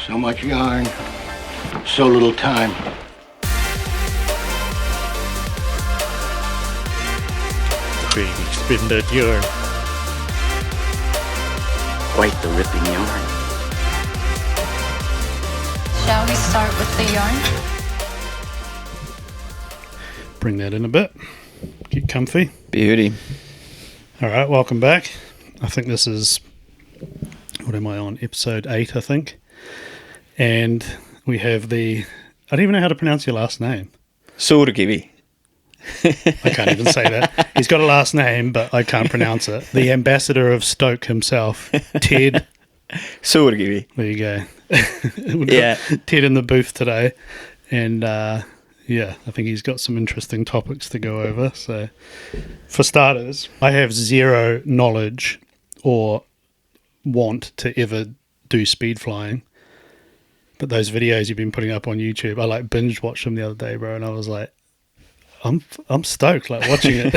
So much yarn, so little time. Big spindle yarn. Quite the ripping yarn. Shall we start with the yarn? Bring that in a bit. Get comfy. Beauty. All right, welcome back. I think this is, what am I on? Episode 8, I think. And we have I don't even know how to pronounce your last name. Suurkivi. I can't even say that. He's got a last name, but I can't pronounce it. The ambassador of Stoke himself, Ted. Suurkivi. There you go. We've Yeah. got Ted in the booth today. And yeah, I think he's got some interesting topics to go over. So, for starters, I have zero knowledge or want to ever do speed flying. But those videos you've been putting up on YouTube, I like binge watched them the other day, bro, and I was like, I'm stoked, like watching it.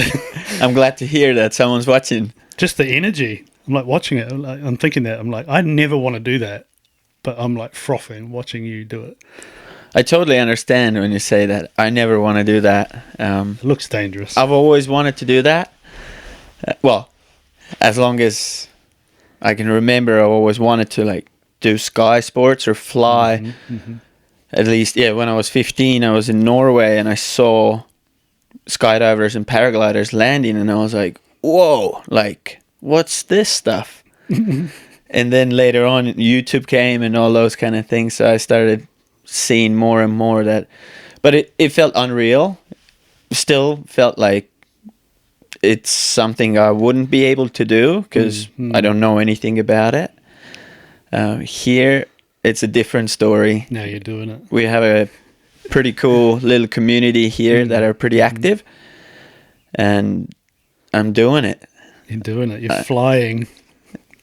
I'm glad to hear that someone's watching. Just the energy. I'm like watching it. I'm thinking that. I'm like, I never want to do that, but I'm like frothing watching you do it. I totally understand when you say that. I never want to do that. It looks dangerous. I've always wanted to do that. Well, as long as I can remember, I always wanted to like do sky sports or fly. Mm-hmm. At least, yeah, when I was 15, I was in Norway and I saw skydivers and paragliders landing and I was like, whoa, like, what's this stuff? And then later on, YouTube came and all those kind of things. So I started seeing more and more that, but it felt unreal. Still felt like it's something I wouldn't be able to do because I don't know anything about it. Here, it's a different story. Now you're doing it. We have a pretty cool little community here that are pretty active, and I'm doing it. You're doing it. You're flying.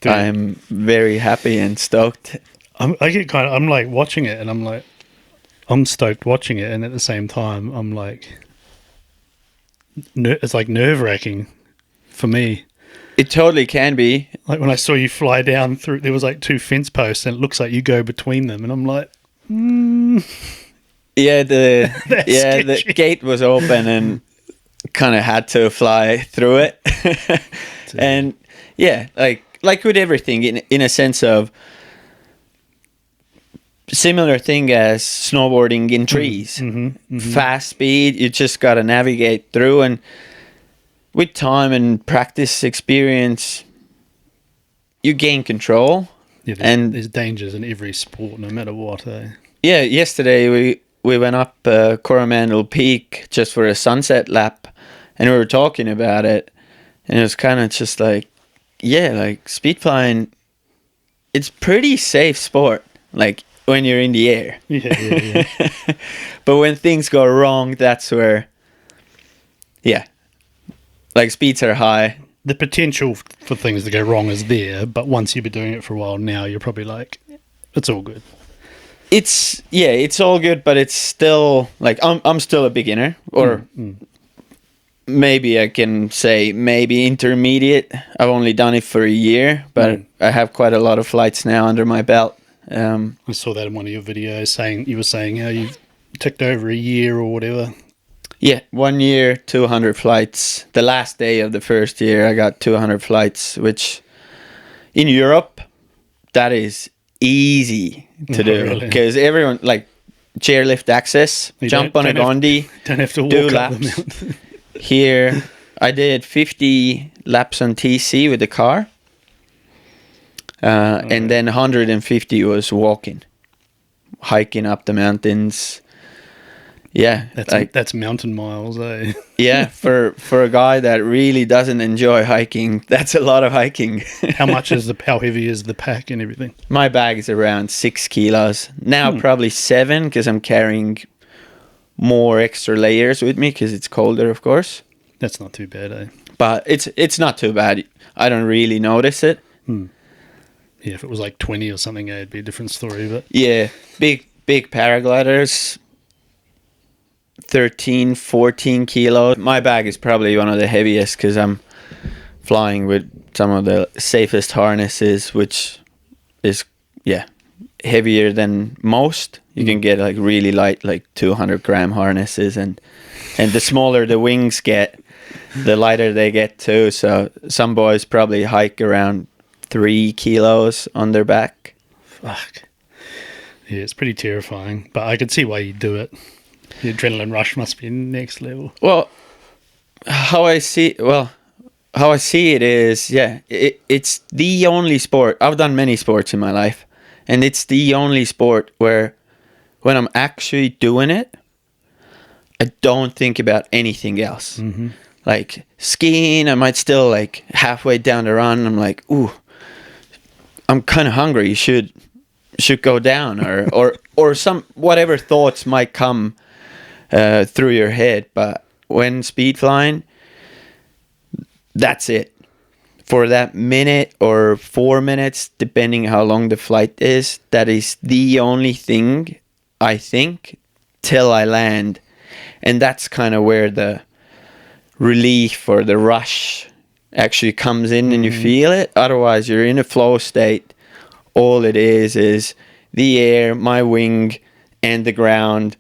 I'm very happy and stoked. I'm like watching it, and I'm like, I'm stoked watching it, and at the same time, I'm like, it's like nerve-wracking for me. It totally can be. Like when I saw you fly down through, there was like 2 fence posts, and it looks like you go between them, and I'm like, Yeah, the sketchy. gate was open and kind of had to fly through it. And yeah, like with everything, in a sense of similar thing as snowboarding in trees. Fast speed, you just got to navigate through, and with time and practice experience, you gain control. Yeah, there's dangers in every sport, no matter what. Yeah, yesterday we went up Coromandel Peak just for a sunset lap, and we were talking about it, and it was kind of just like, yeah, like speed flying, it's pretty safe sport, like when you're in the air. Yeah. But when things go wrong, that's where, yeah, like speeds are high. The potential for things to go wrong is there, but once you've been doing it for a while now, you're probably like, it's all good. It's all good, but it's still like I'm still a beginner, or maybe I can say maybe intermediate. I've only done it for a year, but I have quite a lot of flights now under my belt. I saw that in one of your videos you were saying how you ticked over a year or whatever. Yeah, 1 year, 200 flights. The last day of the first year, I got 200 flights, which in Europe, that is easy to do because everyone like chairlift access, jump on a Gondi, don't have to walk do up laps. the mountain. Here, I did 50 laps on TC with the car, and then 150 was walking, hiking up the mountains. Yeah, that's mountain miles, eh? Yeah, for a guy that really doesn't enjoy hiking, that's a lot of hiking. How heavy is the pack and everything? My bag is around 6 kilos. Now probably 7 because I'm carrying more extra layers with me because it's colder, of course. That's not too bad, eh? But it's not too bad. I don't really notice it. Yeah, if it was like 20 or something, it'd be a different story. But yeah, big paragliders, 13, 14 kilos. My bag is probably one of the heaviest because I'm flying with some of the safest harnesses, which is, yeah, heavier than most. You can get like really light, like 200-gram harnesses, and the smaller the wings get, the lighter they get too. So some boys probably hike around 3 kilos on their back. Fuck. Yeah, it's pretty terrifying, but I could see why you do it. The adrenaline rush must be next level. Well, how I see it is, it's the only sport. I've done many sports in my life, and it's the only sport where when I'm actually doing it, I don't think about anything else. Mm-hmm. Like skiing, I might still like halfway down the run, I'm like, ooh, I'm kind of hungry. You should go down, or some whatever thoughts might come through your head. But when speed flying, that's it. For that minute or 4 minutes, depending how long the flight is, that is the only thing I think till I land. And that's kind of where the relief or the rush actually comes in, and you feel it. Otherwise, you're in a flow state. All it is the air, my wing, and the ground,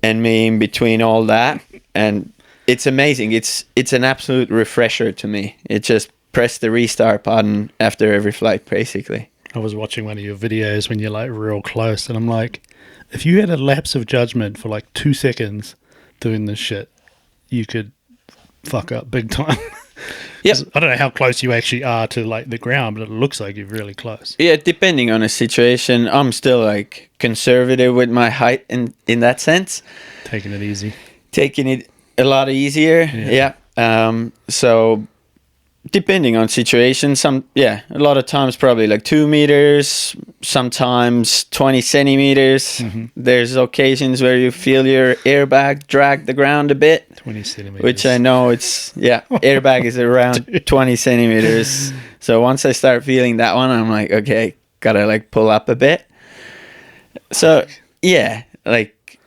and me in between all that. And it's amazing. It's an absolute refresher to me. It just press the restart button after every flight, basically. I was watching one of your videos when you're like real close, and I'm like, if you had a lapse of judgment for like 2 seconds doing this shit, you could fuck up big time. Yep. I don't know how close you actually are to like the ground, but it looks like you're really close. Yeah, depending on the situation, I'm still like conservative with my height in that sense. Taking it easy. Taking it a lot easier. Yeah. So depending on situation, a lot of times probably like 2 meters, sometimes 20 centimeters. Mm-hmm. There's occasions where you feel your airbag drag the ground a bit. 20 centimeters. Which I know airbag is around 20 centimeters. So once I start feeling that one, I'm like, okay, gotta like pull up a bit. So yeah, like,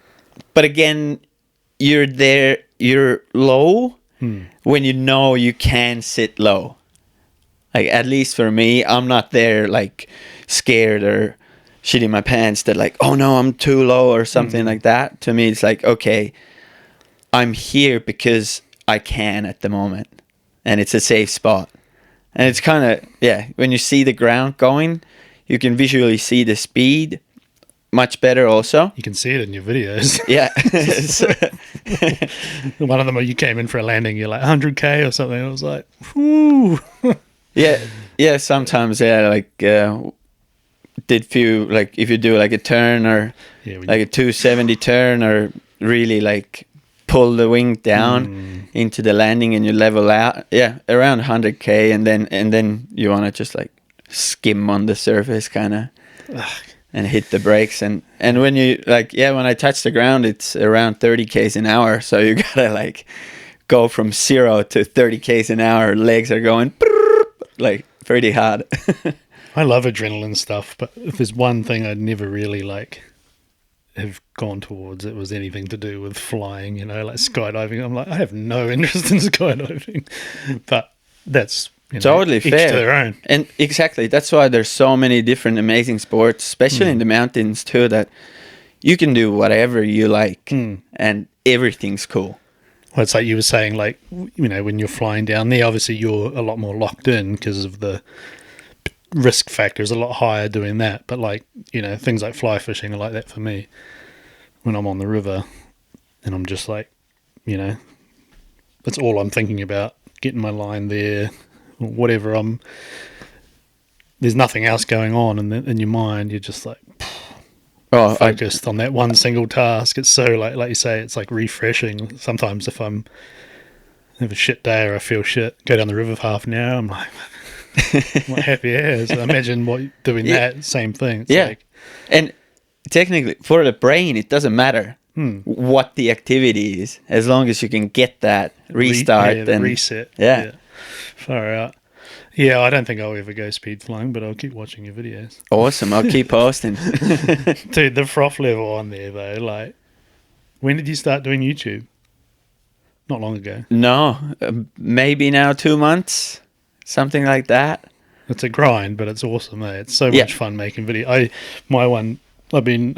but again, you're there, you're low. When you know you can sit low. Like, at least for me, I'm not there like scared or shitting my pants that like, oh no, I'm too low or something like that. To me, it's like, okay, I'm here because I can at the moment, and it's a safe spot. And it's kind of, when you see the ground going, you can visually see the speed much better also. You can see it in your videos. Yeah. One of them, you came in for a landing, you're like 100k or something. I was like, whoo. Yeah, sometimes, like, did few, like, if you do like a turn or like a 270 turn, or really like pull the wing down into the landing and you level out, around 100k, and then you want to just like skim on the surface kind of. And hit the brakes, and when you like, when I touch the ground, it's around 30 k's an hour. So you gotta like go from 0 to 30 k's an hour. Legs are going like pretty hard. I love adrenaline stuff, but if there's one thing I'd never really like have gone towards, it was anything to do with flying. You know, like skydiving. I'm like, I have no interest in skydiving, but that's. Totally each fair. To their own. And exactly, that's why there's so many different amazing sports, especially in the mountains too, that you can do whatever you like, and everything's cool. Well, it's like you were saying, like, you know, when you're flying down there, obviously you're a lot more locked in because of the risk factor is a lot higher doing that. But like, you know, things like fly fishing are like that for me. When I'm on the river and I'm just like, you know, that's all I'm thinking about, getting my line there. Whatever, there's nothing else going on in your mind. You're just like focused on that one single task. It's so like you say, it's like refreshing. Sometimes if I have a shit day or I feel shit, go down the river for half an hour, I'm like happy as. Imagine doing that same thing. It's like, and technically for the brain, it doesn't matter what the activity is, as long as you can get that restart and reset. Far out. Yeah, I don't think I'll ever go speed flying, but I'll keep watching your videos. Awesome. I'll keep posting. Dude, the froth level on there though, like, when did you start doing YouTube? Not long ago. No, maybe now 2 months, something like that. It's a grind, but it's awesome, eh? It's so Yeah. much fun making video. I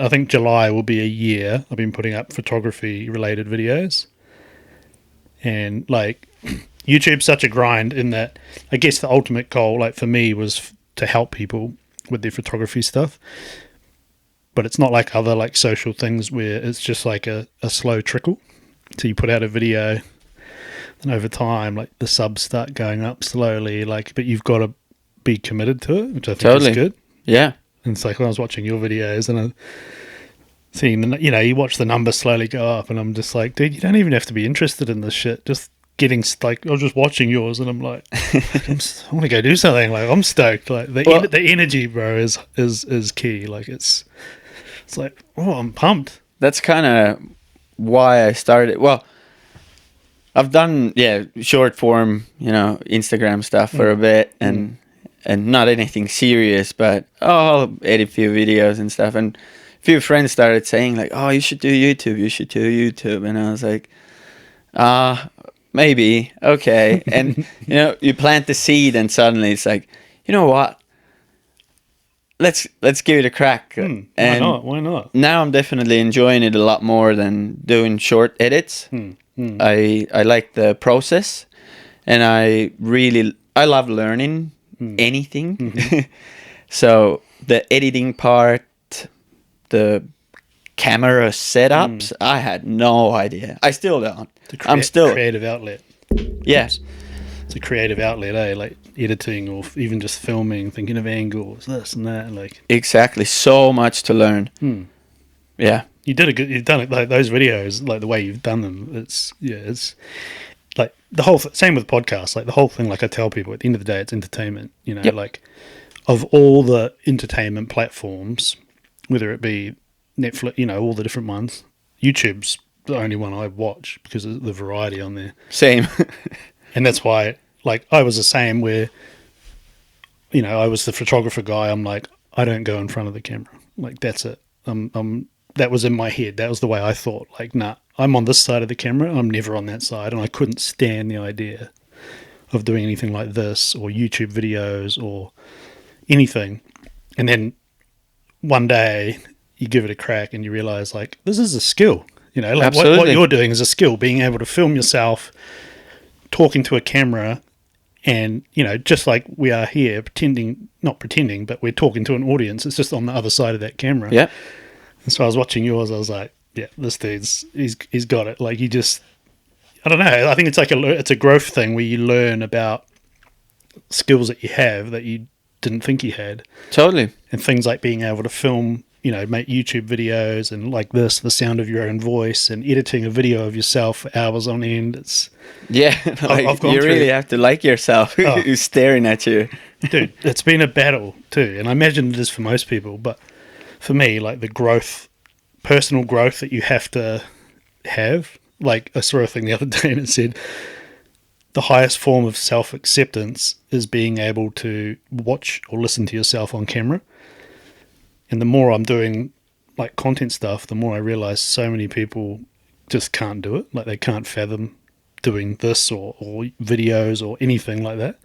think July will be a year. I've been putting up photography related videos. And like YouTube's such a grind in that I guess the ultimate goal, like for me, was to help people with their photography stuff. But it's not like other like social things where it's just like a slow trickle. So you put out a video and over time like the subs start going up slowly, like, but you've got to be committed to it, which I think Totally. is good. Yeah. And it's like when I was watching your videos and I seeing, you know, you watch the numbers slowly go up and I'm just like, dude, you don't even have to be interested in this shit. Just getting like, I was just watching yours and I'm like, I want to go do something. Like I'm stoked. Like the energy, bro, is key. Like it's like, oh, I'm pumped. That's kind of why I started. Well, I've done short form, Instagram stuff for a bit, and not anything serious, but I'll edit a few videos and stuff. And a few friends started saying like, "Oh, you should do YouTube. You should do YouTube." And I was like, maybe, okay. And you plant the seed, and suddenly it's like, you know what? Let's give it a crack. Why not? Now I'm definitely enjoying it a lot more than doing short edits. I like the process, and I love learning anything. So the editing part, the camera setups, I had no idea. I still don't. I'm still creative outlet. Yes. It's a creative outlet, eh? Like editing or even just filming, thinking of angles, this and that. Like Exactly. So much to learn. Yeah. you've done it like those videos, like the way you've done them. It's like the whole same with podcasts. Like the whole thing. Like I tell people, at the end of the day, it's entertainment. Yep. Like of all the entertainment platforms, whether it be Netflix, all the different ones, YouTube's the only one I watch because of the variety on there. Same. And that's why, like, I was the same where, I was the photographer guy. I'm like, I don't go in front of the camera. Like, that's it. That was in my head. That was the way I thought. Like, nah, I'm on this side of the camera. I'm never on that side. And I couldn't stand the idea of doing anything like this or YouTube videos or anything. And then one day you give it a crack and you realize, like, this is a skill. Like what you're doing is a skill, being able to film yourself talking to a camera and, just like we are here, not pretending, but we're talking to an audience. It's just on the other side of that camera. Yeah. And so I was watching yours. I was like, yeah, this dude's, he's got it. Like I don't know. I think it's like it's a growth thing where you learn about skills that you have that you didn't think you had. Totally. And things like being able to film, make YouTube videos and like this, the sound of your own voice and editing a video of yourself for hours on end. It's I've gone you really have to like yourself who's staring at you. Dude, it's been a battle too. And I imagine it is for most people, but for me, like the personal growth that you have to have, like I saw a thing the other day and it said the highest form of self-acceptance is being able to watch or listen to yourself on camera. And the more I'm doing like content stuff, the more I realize so many people just can't do it. Like they can't fathom doing this or videos or anything like that.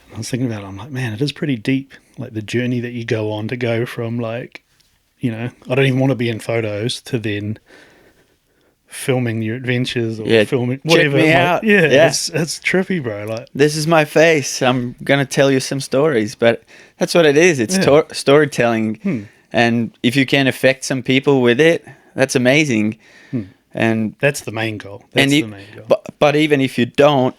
And I was thinking about it. I'm like, man, it is pretty deep. Like the journey that you go on to go from like, I don't even want to be in photos to then filming your adventures or filming whatever. Check me out. It's trippy, bro. Like this is my face. I'm gonna tell you some stories, but that's what it is. It's storytelling, and if you can affect some people with it, that's amazing. And that's the main goal. But even if you don't,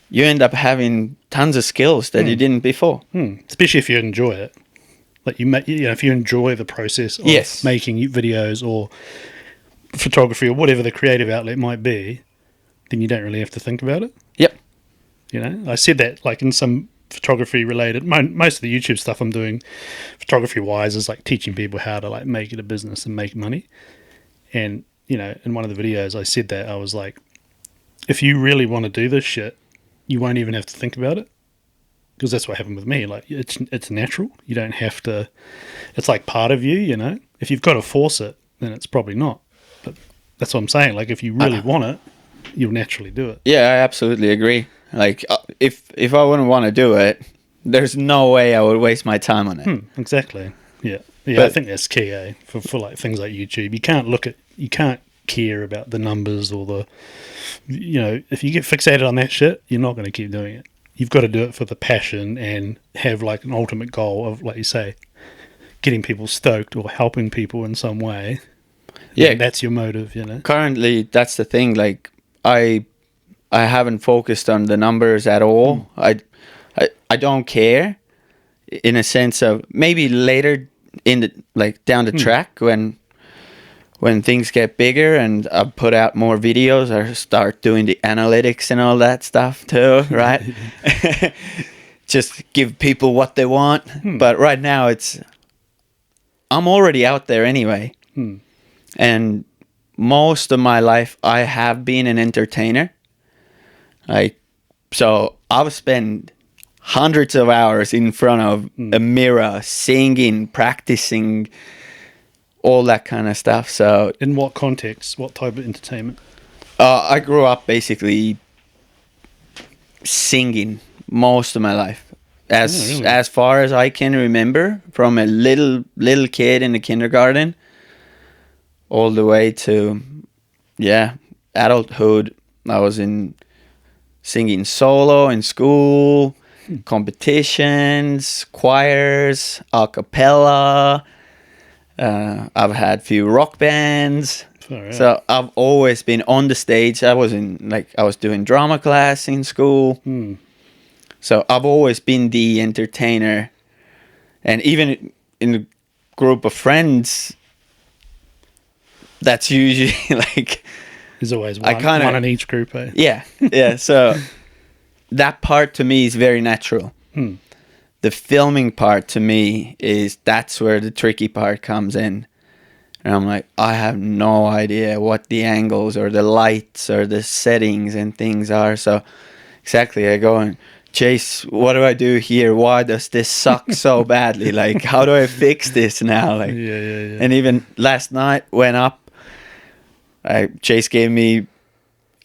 you end up having tons of skills that you didn't before. Especially if you enjoy it. Like if you enjoy the process of making videos or photography or whatever the creative outlet might be, then you don't really have to think about it. Yep. I said that like in some photography related, most of the YouTube stuff I'm doing photography wise is like teaching people how to like make it a business and make money. And, in one of the videos I said that I was like, if you really want to do this shit, you won't even have to think about it. Because that's what happened with me. Like it's natural. You don't have to, it's like part of you, If you've got to force it, then it's probably not. But that's what I'm saying. Like if you really want it, you'll naturally do it. Yeah, I absolutely agree. Like if I wouldn't want to do it, there's no way I would waste my time on it. Exactly. Yeah. Yeah, But- I think that's key, for like things like YouTube. You can't care about the numbers or the, if you get fixated on that shit, you're not going to keep doing it. You've got to do it for the passion and have like an ultimate goal of, like you say, getting people stoked or helping people in some way. Yeah. And that's your motive, Currently, that's the thing. Like, I haven't focused on the numbers at all. I don't care, in a sense of maybe later down the track when things get bigger and I put out more videos, I start doing the analytics and all that stuff too, right? Just give people what they want. But right now I'm already out there anyway. And most of my life I have been an entertainer. So I've spent hundreds of hours in front of a mirror, singing, practicing, all that kind of stuff. So In what context? What type of entertainment? I grew up basically singing most of my life. As far as I can remember, from a little kid in the kindergarten all the way to adulthood. I was singing solo in school, competitions, choirs, a cappella. I've had a few rock bands. So I've always been on the stage. I was doing drama class in school. So I've always been the entertainer. And even in a group of friends, that's usually like... There's always one in each group, eh? Yeah. So that part to me is very natural. The filming part to me that's where the tricky part comes in. And I'm like, I have no idea what the angles or the lights or the settings and things are. So exactly, I go and, Chase, what do I do here? Why does this suck so badly? Like, how do I fix this now? Like, Yeah. And even last night went up, Chase gave me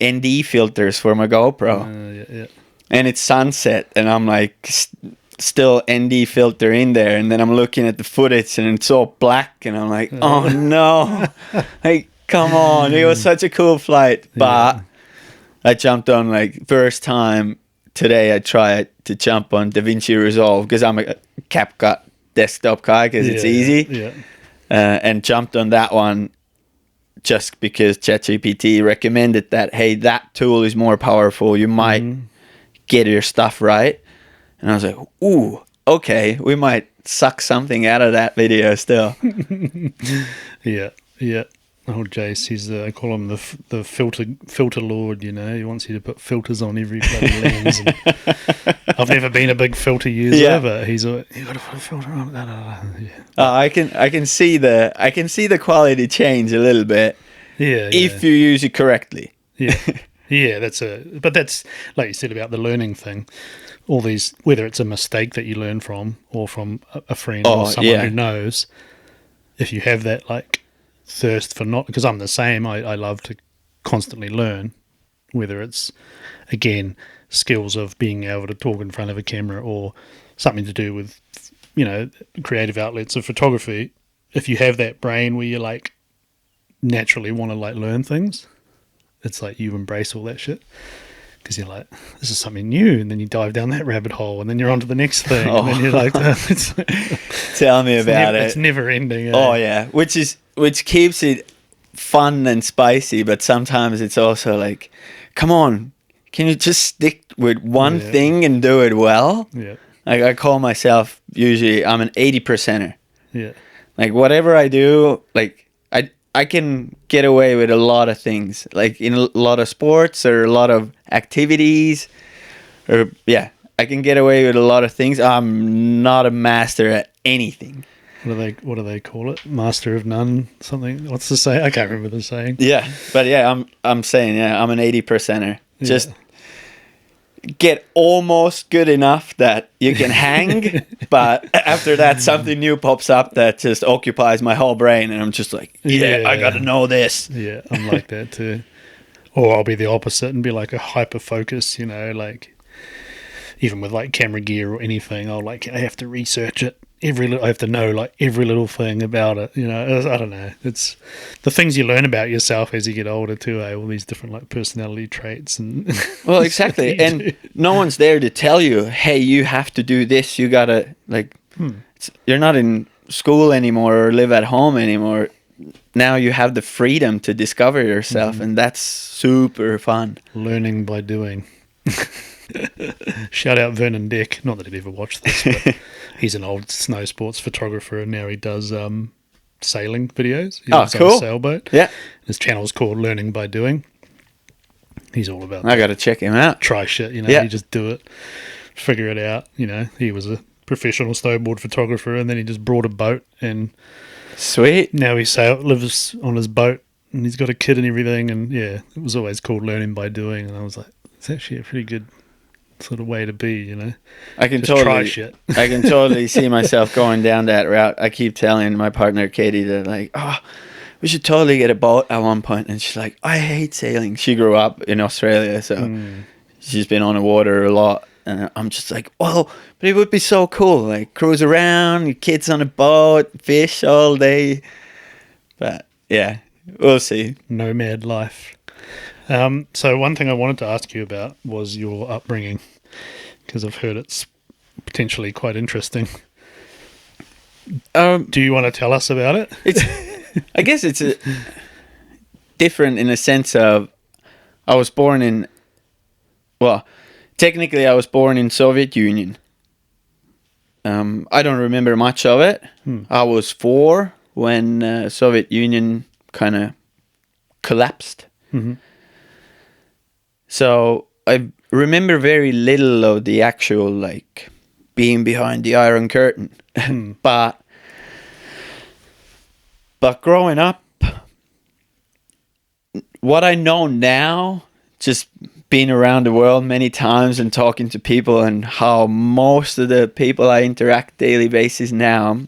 ND filters for my GoPro. Yeah. And it's sunset, and I'm like, still ND filter in there. And then I'm looking at the footage, and it's all black. And I'm like, oh no. Like, come on. It was such a cool flight. But I jumped on, like, first time today, I tried to jump on DaVinci Resolve because I'm a CapCut desktop guy because it's easy. Yeah. And jumped on that one just because ChatGPT recommended that, hey, that tool is more powerful. You might get your stuff right. And I was like, ooh, okay, we might suck something out of that video still. Yeah. Oh, Jace, I call him the filter lord, He wants you to put filters on every bloody lens. And I've never been a big filter user, but he's you got to put a filter on. I can see the quality change a little bit. If you use it correctly. Yeah, but that's like you said about the learning thing. All these, whether it's a mistake that you learn from or from a friend or someone who knows, if you have that like thirst for not, because I'm the same. I love to constantly learn, whether it's again skills of being able to talk in front of a camera or something to do with creative outlets of photography. If you have that brain where you like naturally want to like learn things, it's like you embrace all that shit because you're like, this is something new, and then you dive down that rabbit hole, and then you're onto the next thing, and then you're like, tell me about it. It's never ending. Oh yeah, which keeps it fun and spicy, but sometimes it's also like, come on, can you just stick with one thing and do it well? Yeah. Like I call myself usually I'm an 80%er. Yeah. Like whatever I do, like I can get away with a lot of things, like in a lot of sports or a lot of activities, or I can get away with a lot of things. I'm not a master at anything. What do they call it? Master of none, something. What's the saying? I can't remember the saying. Yeah, but I'm saying I'm an 80%er. Just get almost good enough that you can hang, but after that something new pops up that just occupies my whole brain, and I'm just like, I got to know this. Yeah, I'm like that too. Or I'll be the opposite and be like a hyper focus, like even with like camera gear or anything, I have to research it. I have to know like every little thing about it. You know, I don't know. It's the things you learn about yourself as you get older too. All these different like personality traits and Well, exactly. And no one's there to tell you, hey, you have to do this. You gotta like, you're not in school anymore or live at home anymore. Now you have the freedom to discover yourself, and that's super fun. Learning by doing. Shout out Vernon Dick. Not that he'd ever watched this, but he's an old snow sports photographer, and now he does sailing videos. He lives on cool. a sailboat. Yeah. His channel's called Learning by Doing. He's all about I got to check him out. try shit, you know. Yeah. You just do it, figure it out. You know, he was a professional snowboard photographer, and then he just brought a boat, and Sweet. now he lives on his boat, and he's got a kid and everything. And yeah, it was always called Learning by Doing, and I was like, it's actually a pretty good sort of way to be, you know. I can Just totally try shit. I can totally see myself going down that route. I keep telling my partner Katie that like, oh, we should totally get a boat at one point, and she's like, I hate sailing. She grew up in Australia, so she's been on the water a lot, and I'm just like, well, but it would be so cool, like cruise around, your kids on a boat, fish all day. But yeah, we'll see. Nomad life. So one thing I wanted to ask you about was your upbringing, because I've heard it's potentially quite interesting. Do you want to tell us about it? It's, I guess it's different in a sense of I was born in, well, technically I was born in Soviet Union. I don't remember much of it. I was 4 when Soviet Union kind of collapsed. So I remember very little of the actual like being behind the Iron Curtain. But growing up, what I know now, just being around the world many times and talking to people, and how most of the people I interact daily basis now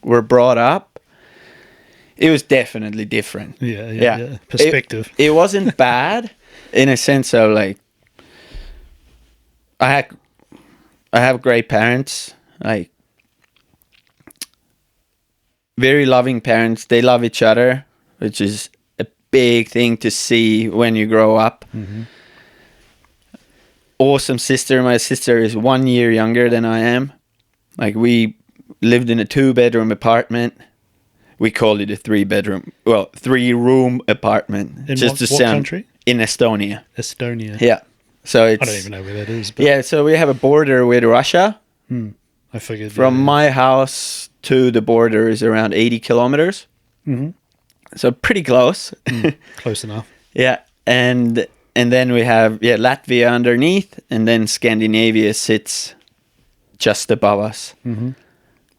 were brought up, it was definitely different. Yeah. Perspective. It wasn't bad in a sense of like, I have great parents, like very loving parents. They love each other, which is a big thing to see when you grow up. Awesome sister. My sister is 1 year younger than I am. Like, we lived in a 2-bedroom apartment. We called it a 3-room apartment. In just what to sound country? In Estonia. Estonia. Yeah. So it's, I don't even know where that is. But yeah, so we have a border with Russia. I figured From my house to the border is around 80 kilometers. So pretty close. Close enough. Yeah. And then we have Latvia underneath, and then Scandinavia sits just above us.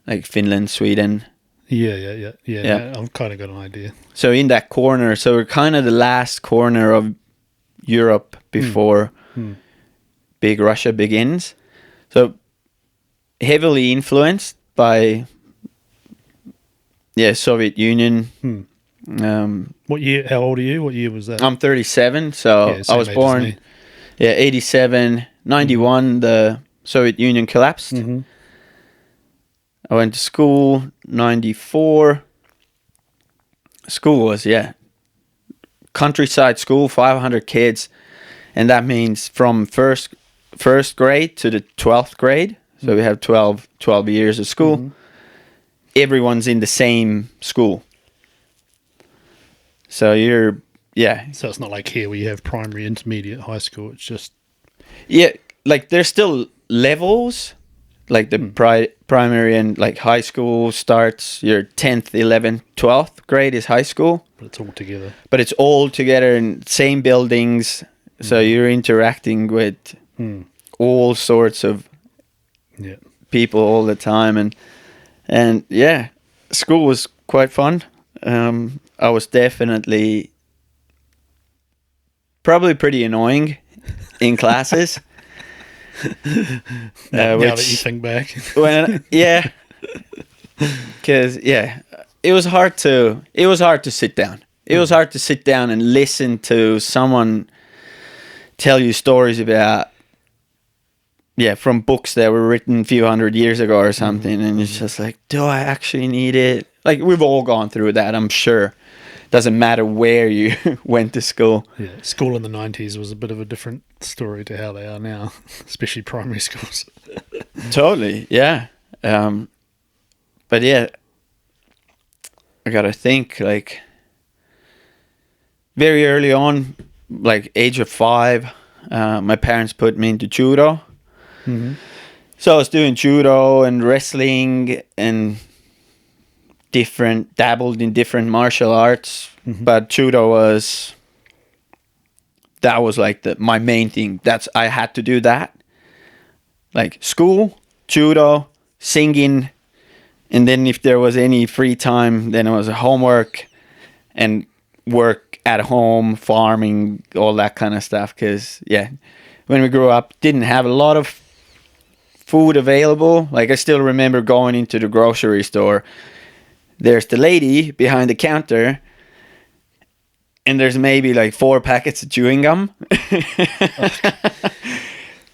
Like Finland, Sweden. Yeah. Yeah. I've kind of got an idea. So in that corner, so we're kind of the last corner of Europe before big Russia begins. So heavily influenced by Soviet Union. What year? How old are you? What year was that? I'm 37, so Yeah, I same was age as born me. 87, 91 the Soviet Union collapsed. I went to school 94. School was countryside school, 500 kids, and that means from first grade to the 12th grade. So we have 12 years of school. Everyone's in the same school. So So it's not like here where you have primary, intermediate, high school. It's just like there's still levels, like the primary and like high school starts your 10th, 11th, 12th grade is high school. but it's all together. But it's all together in same buildings. So you're interacting with all sorts of people all the time. And school was quite fun. I was definitely probably pretty annoying in classes. Now that you think back. Because it was hard to sit down. It was hard to sit down and listen to someone tell you stories about from books that were written a few hundred years ago or something, and it's just like, do I actually need it? Like, we've all gone through that, I'm sure. Doesn't matter where you went to school. Yeah, school in the 90s was a bit of a different story to how they are now, especially primary schools. Totally, yeah. But yeah, I gotta think, like, very early on, like age of 5, my parents put me into judo. Mm-hmm. So I was doing judo and wrestling and dabbled in different martial arts, but judo was like my main thing. I had to do that. Like school, judo, singing, and then if there was any free time, then it was homework and work at home, farming, all that kind of stuff. Because when we grew up, didn't have a lot of food available. Like, I still remember going into the grocery store. There's the lady behind the counter, and there's maybe like 4 packets of chewing gum.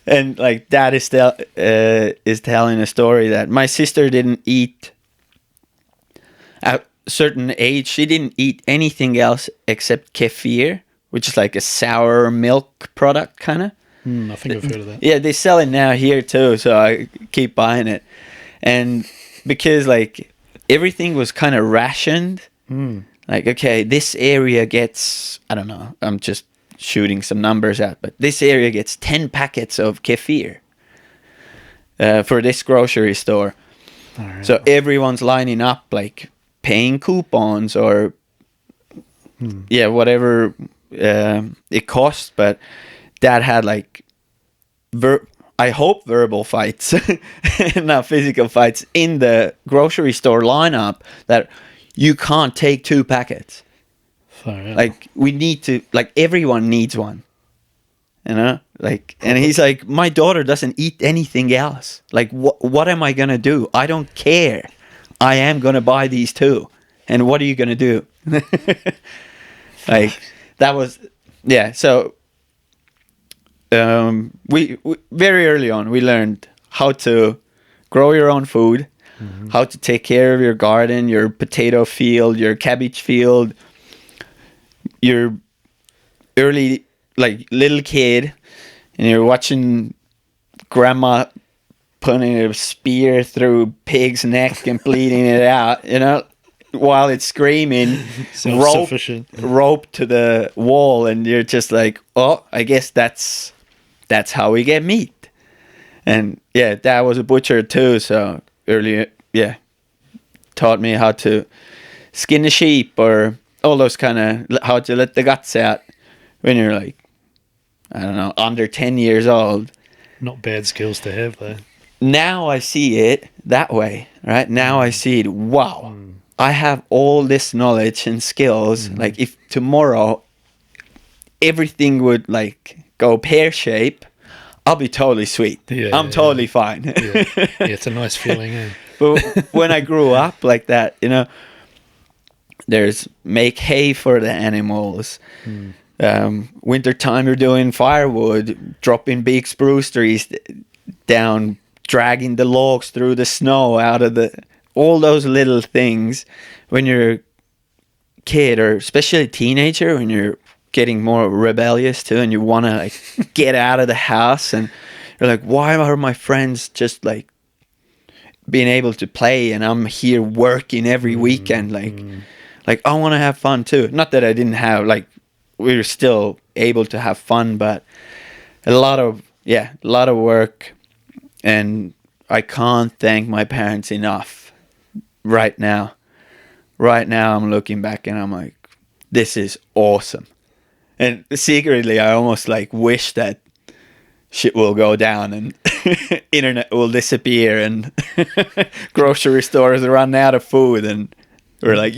And like, Dad is telling a story that my sister didn't eat at a certain age. She didn't eat anything else except kefir, which is like a sour milk product kind of. I think I've heard of that. Yeah, they sell it now here too, so I keep buying it. And because like everything was kind of rationed, like, okay, this area gets, I don't know, I'm just shooting some numbers out, but this area gets 10 packets of kefir for this grocery store. Right. So everyone's lining up, like paying coupons or whatever it costs. But Dad had like I hope verbal fights, not physical fights, in the grocery store lineup that you can't take 2 packets. Like, we need to, like, everyone needs one, you know? Like, and he's like, my daughter doesn't eat anything else. Like, what am I going to do? I don't care. I am going to buy these 2. And what are you going to do? Like, that was, so we very early on, we learned how to grow your own food, how to take care of your garden, your potato field, your cabbage field, your early, like, little kid, and you're watching grandma putting a spear through pig's neck and bleeding it out, you know, while it's screaming, rope to the wall, and you're just like, oh, I guess that's how we get meat. And Dad was a butcher too, so earlier, taught me how to skin a sheep or all those kind of, how to let the guts out when you're like, I don't know, under 10 years old. Not bad skills to have, though. Now I see it that way, right? Now I see it, wow, I have all this knowledge and skills. Like, if tomorrow everything would like go pear-shaped, I'll be totally sweet. I'm totally fine. It's a nice feeling, eh? But when I grew up like that, you know, there's make hay for the animals. Wintertime, you're doing firewood, dropping big spruce trees down, dragging the logs through the snow out of all those little things. When you're a kid, or especially a teenager, when you're getting more rebellious too, and you want to like get out of the house, and you're like, why are my friends just like being able to play and I'm here working every weekend? Like I want to have fun too. Not that I didn't have, like, we were still able to have fun, but a lot of work. And I can't thank my parents enough right now. Right now I'm looking back and I'm like, this is awesome. And secretly I almost like wish that shit will go down and internet will disappear and grocery stores run out of food, and we're like,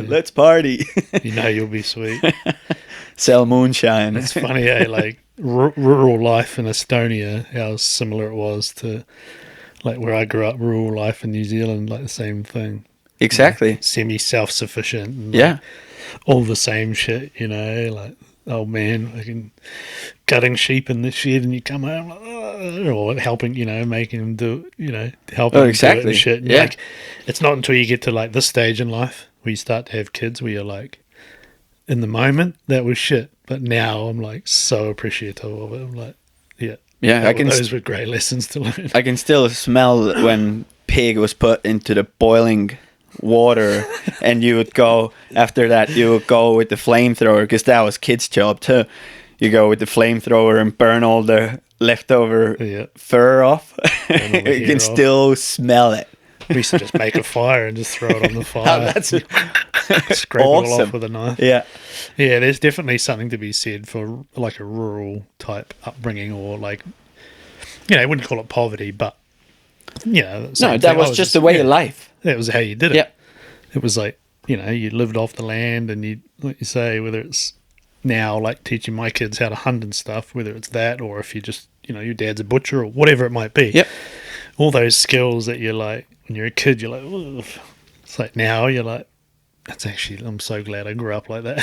let's party. You know, you'll be sweet. Sell moonshine. It's funny, eh? Like rural life in Estonia, how similar it was to like where I grew up. Rural life in New Zealand, like the same thing. Exactly. You know, semi-self-sufficient. And yeah. All the same shit, you know, like, oh man, fucking gutting sheep in the shed, and you come home like, oh, or helping, making them do, helping them do it exactly. and shit. And Yeah. like, it's not until you get to like this stage in life where you start to have kids where you're like, in the moment that was shit, but now I'm like so appreciative of it. I'm like, Yeah, those were great lessons to learn. I can still smell when pig was put into the boiling water, and you would go after that. You would go with the flamethrower, because that was kids' job too. You go with the flamethrower and burn all the leftover fur off. Burn all the You hair can off. still smell it. We used to just make a fire and just throw it on the fire. That's Scrape it all awesome. off with a knife. Yeah, Yeah, there's definitely something to be said for like a rural type upbringing, or like, I wouldn't call it poverty, but no, that was just the way of life. That was how you did it. Yeah. It was like, you lived off the land, and you, like you say, whether it's now like teaching my kids how to hunt and stuff, whether it's that, or if you just, your dad's a butcher or whatever it might be. Yep. All those skills that you're like, when you're a kid, you're like, ugh. It's like now you're like, I'm so glad I grew up like that.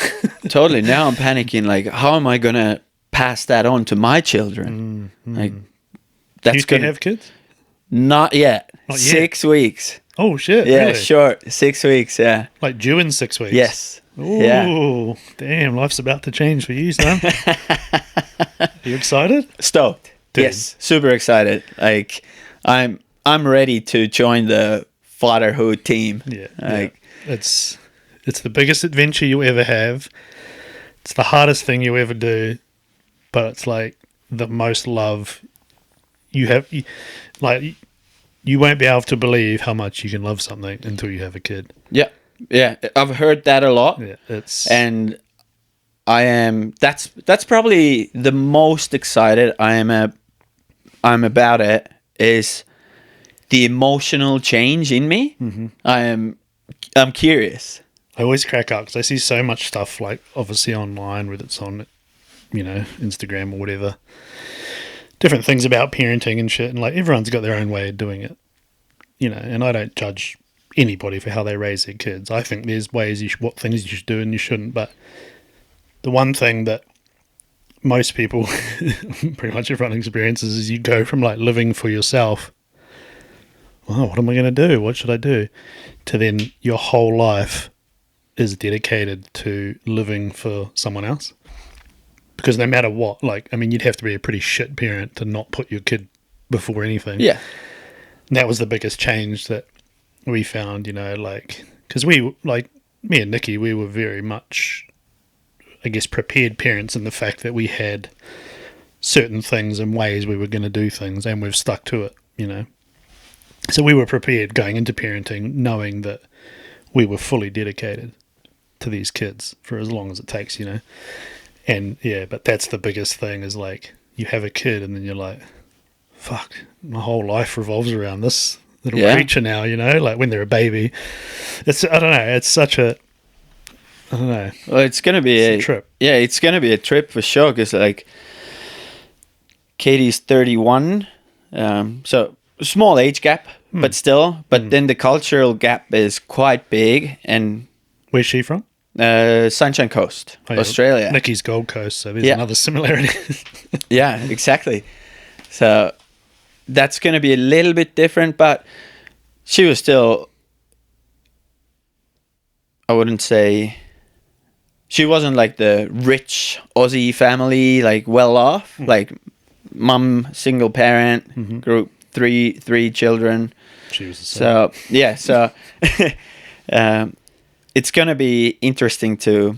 Totally. Now I'm panicking. Like, how am I gonna pass that on to my children? Like, that's You can gonna have kids? not yet. Not yet. 6 weeks. Oh shit! Yeah, really? short. 6 weeks. Yeah. Like due in 6 weeks. Yes. Ooh, Yeah. damn! Life's about to change for you, son. Are you excited? Stoked. Dude. Yes. Super excited. Like, I'm ready to join the fatherhood team. Yeah. Like, It's the biggest adventure you ever have. It's the hardest thing you ever do, but it's like the most love you have. You won't be able to believe how much you can love something until you have a kid. yeah. Yeah. I've heard that a lot. Yeah, it's And I am. That's probably the most excited I'm about it, is the emotional change in me. Mm-hmm. I'm curious. I always crack up because I see so much stuff, like obviously online, whether it's on, Instagram or whatever, different things about parenting and shit, and like everyone's got their own way of doing it, and I don't judge anybody for how they raise their kids. I think there's ways what things you should do and you shouldn't, but the one thing that most people, pretty much everyone experiences, is you go from like living for yourself, oh, what am I going to do? What should I do? To then your whole life is dedicated to living for someone else. Because no matter what, you'd have to be a pretty shit parent to not put your kid before anything. Yeah. And that was the biggest change that we found, because we, like me and Nikki, we were very much, I guess, prepared parents in the fact that we had certain things and ways we were going to do things, and we've stuck to it, So we were prepared going into parenting, knowing that we were fully dedicated to these kids for as long as it takes, And yeah, but that's the biggest thing, is like you have a kid and then you're like, fuck, my whole life revolves around this little creature now, like when they're a baby. I don't know, it's such a, I don't know. Well, it's gonna be a trip. Yeah, it's gonna be a trip for sure. Because like, Katie's 31, so small age gap, but still. But then the cultural gap is quite big. And Where's she from? Sunshine Coast, Oh, yeah. Australia. Nikki's Gold Coast, so there's another similarity. Yeah, exactly. So that's going to be a little bit different, but she was still, I wouldn't say, she wasn't like the rich Aussie family, like well off, like mum, single parent, group, three children. She was the same. So, yeah, so it's going to be interesting to,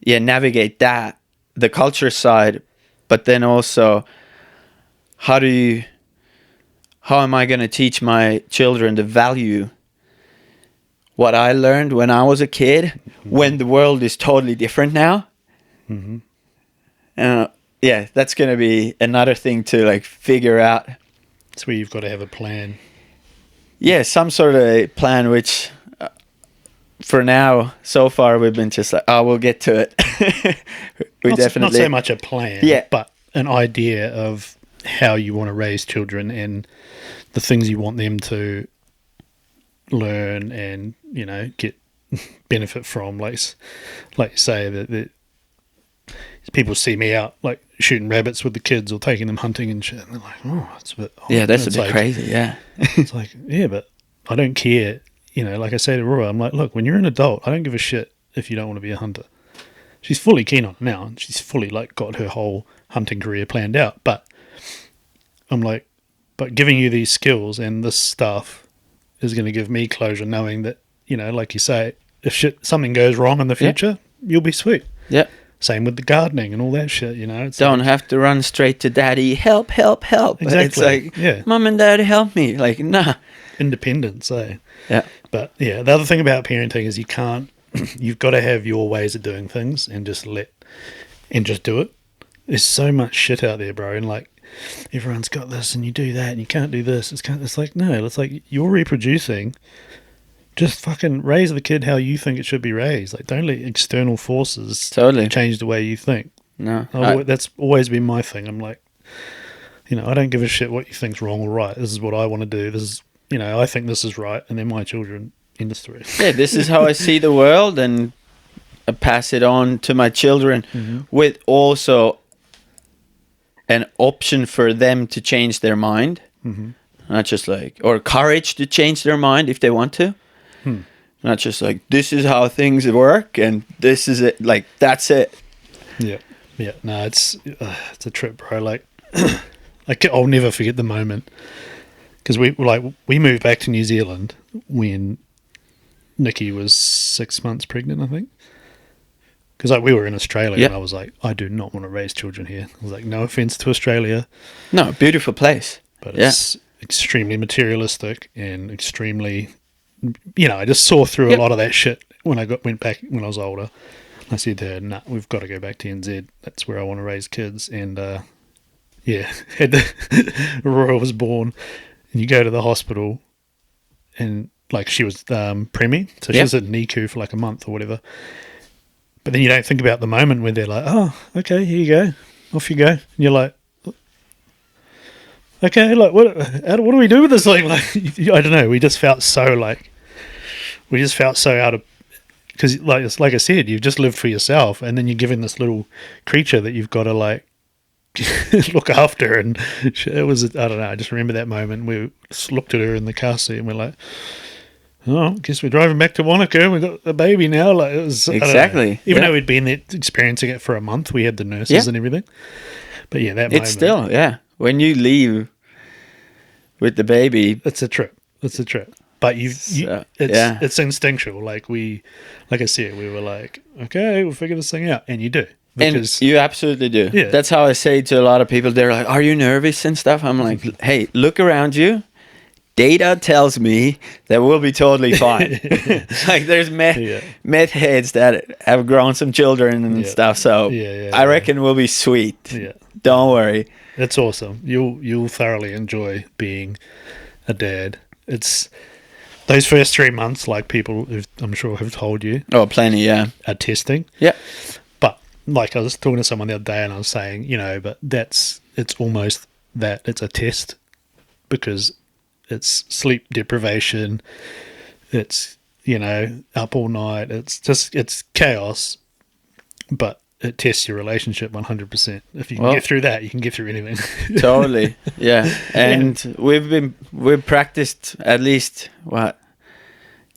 navigate that, the culture side, but then also how am I going to teach my children to value what I learned when I was a kid, when the world is totally different now? That's going to be another thing to like figure out. That's where you've got to have a plan. Yeah, some sort of a plan, which for now, so far, we've been just like, we'll get to it. Not so much a plan, Yeah. but an idea of how you want to raise children and the things you want them to learn and, get benefit from. Like you say, that people see me out like shooting rabbits with the kids or taking them hunting and shit, and they're like, oh, that's a bit odd. Yeah, that's a It's bit like, crazy. Yeah. It's like, yeah, but I don't care. You know, like I say to Roy, I'm like, look, when you're an adult, I don't give a shit if you don't want to be a hunter. She's fully keen on it now, and she's fully like got her whole hunting career planned out. But I'm like, but giving you these skills and this stuff is going to give me closure, knowing that, you know, like you say, if something goes wrong in the future, you'll be sweet. Yeah. Same with the gardening and all that shit, you know. It's Don't like, have to run straight to daddy. Help, help, help. Exactly. It's like, Yeah. mom and dad, help me. Like, nah. independence, eh? Yeah. But yeah, the other thing about parenting is you can't. You've got to have your ways of doing things and just do it. There's so much shit out there, bro, and like everyone's got this and you do that and you can't do this. It's like, no, it's like you're reproducing. Just fucking raise the kid how you think it should be raised. Like, don't let external forces Totally. change the way you think. No. That's always been my thing. I'm like, you know, I don't give a shit what you think's wrong or right. This is what I want to do. This is, you know, I think this is right, and they're my children. End of story. Yeah, this is how I see the world, and I pass it on to my children with also an option for them to change their mind. Not just like, or courage to change their mind if they want to. Not just like, this is how things work and this is it. Like, that's it. Yeah. Yeah. No, it's a trip, bro. Like, I'll never forget the moment. Because we moved back to New Zealand when Nikki was 6 months pregnant, I think. Because like we were in Australia, and I was like, I do not want to raise children here. I was like, no offense to Australia, No, beautiful place. but it's extremely materialistic and extremely, you know, I just saw through a lot of that shit when I went back when I was older. I said to her, nah, we've got to go back to NZ. That's where I want to raise kids. And Royal was born, and you go to the hospital, and like she was preemie, so she was at NICU for like a month or whatever. But then you don't think about the moment when they're like, oh, okay, here you go, off you go. And you're like, okay, like what do we do with this? Like I don't know. We just felt so out of, because like I said, you've just lived for yourself, and then you're given this little creature that you've got to like look after. And it was, I don't know, I just remember that moment. We just looked at her in the car seat and we're like, oh, I guess we're driving back to Wanaka and we've got a baby now. Like, it was, Exactly. Even though we'd been there experiencing it for a month, we had the nurses and everything. But yeah, that moment, It's still, when you leave with the baby, it's a trip. But it's instinctual. Like I said, we were like, okay, we'll figure this thing out, and you do. Because, and you absolutely do. Yeah. That's how I say to a lot of people. They're like, "Are you nervous and stuff?" I'm like, "Hey, look around you. Data tells me that we'll be totally fine." Like, there's meth heads that have grown some children and stuff. So I reckon we'll be sweet. Yeah. Don't worry. It's awesome. You'll thoroughly enjoy being a dad. It's those first 3 months, like people I'm sure have told you. Oh, plenty, yeah. Are testing. Yeah. But like I was talking to someone the other day, and I was saying, you know, but it's almost that it's a test, because it's sleep deprivation. It's, you know, up all night. It's chaos, but it tests your relationship 100%. If you can get through that, you can get through anything. Totally, yeah. And we've practiced at least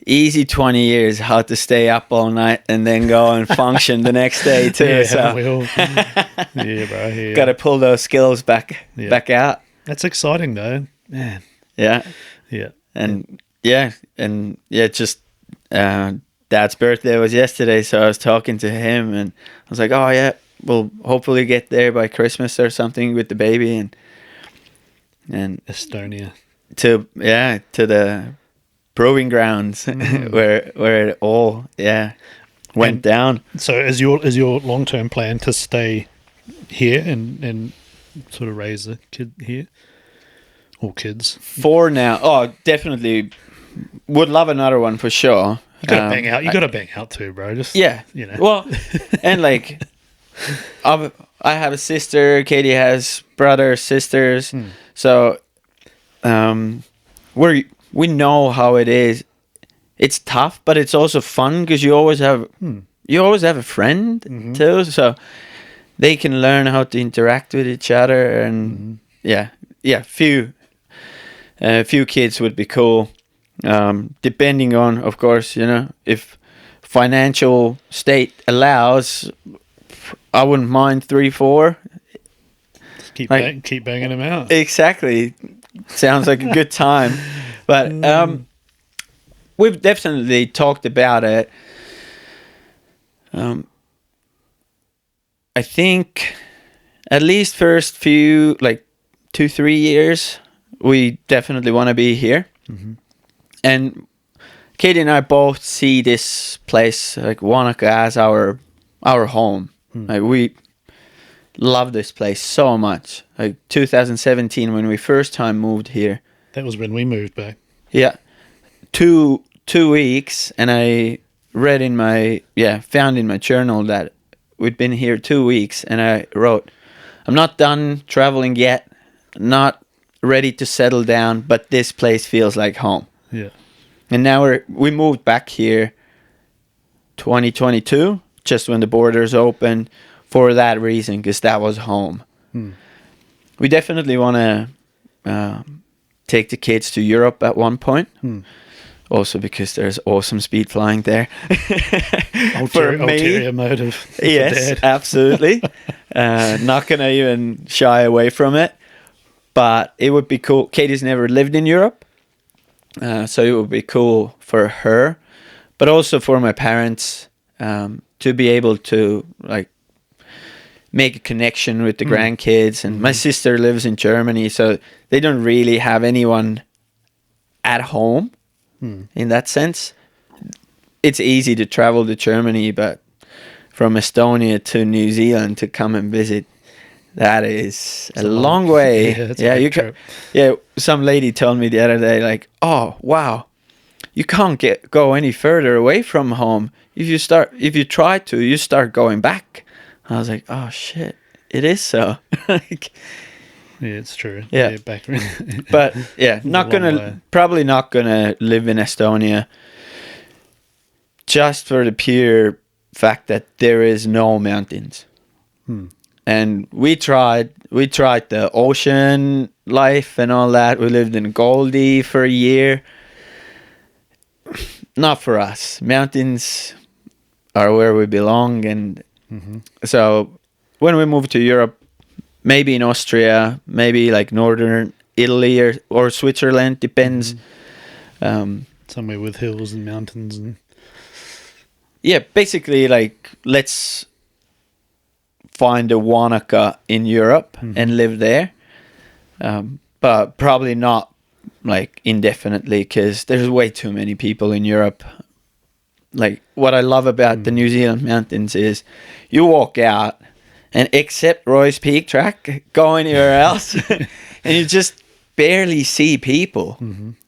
easy 20 years how to stay up all night and then go and function the next day too. Yeah, so we all, yeah, bro. Yeah. Got to pull those skills back out. That's exciting though, man. Yeah, yeah, and just Dad's birthday was yesterday, so I was talking to him, and I was like, "Oh yeah, we'll hopefully get there by Christmas or something with the baby." And Estonia to the proving grounds where it all went down. So is your long-term plan to stay here and sort of raise a kid here, or kids? For now, definitely would love another one for sure. You gotta bang out. You gotta bang out too, bro. Just you know. Well, and like, I have a sister. Katie has brothers, sisters. So, we know how it is. It's tough, but it's also fun because you always have a friend too. So, they can learn how to interact with each other, and few kids would be cool. Depending on, of course, if financial state allows, I wouldn't mind 3-4. Keep Like- keep banging them out. Exactly. Sounds like a good time. But we've definitely talked about it. I think at least first few, like 2-3 years, we definitely want to be here. And Katie and I both see this place, like Wanaka, as our home. Like, we love this place so much. Like 2017, when we first time moved here. That was when we moved back. Yeah, 2 weeks, and I read found in my journal that we'd been here 2 weeks, and I wrote, "I'm not done traveling yet, not ready to settle down, but this place feels like home." Yeah. And now we moved back here 2022, just when the borders opened, for that reason, because that was home. We definitely want to take the kids to Europe at one point. Also because there's awesome speed flying there. Ulterior motive. for Yes, Dad. absolutely. Not going to even shy away from it. But it would be cool. Katie's never lived in Europe. So it would be cool for her. But also for my parents to be able to like make a connection with the grandkids. And my sister lives in Germany. So they don't really have anyone at home. In that sense, it's easy to travel to Germany, but from Estonia to New Zealand to come and visit, that is a long way. Yeah, it's a big trip. Some lady told me the other day, like, "Oh wow, you can't go any further away from home. If you try to, you start going back." I was like, "Oh shit, it is so." Like, Yeah, it's true. Yeah. Back. but yeah, way. probably not gonna live in Estonia, just for the pure fact that there is no mountains. And we tried the ocean life and all that. We lived in Goldie for a year. Not for us. Mountains are where we belong, and so when we moved to Europe, maybe in Austria, maybe like northern Italy or Switzerland, depends. Somewhere with hills and mountains and Yeah, basically, like, let's find a Wanaka in Europe and live there. But probably not like indefinitely, because there's way too many people in Europe. Like, what I love about the New Zealand mountains is you walk out and except Roy's Peak track, go anywhere else and you just barely see people,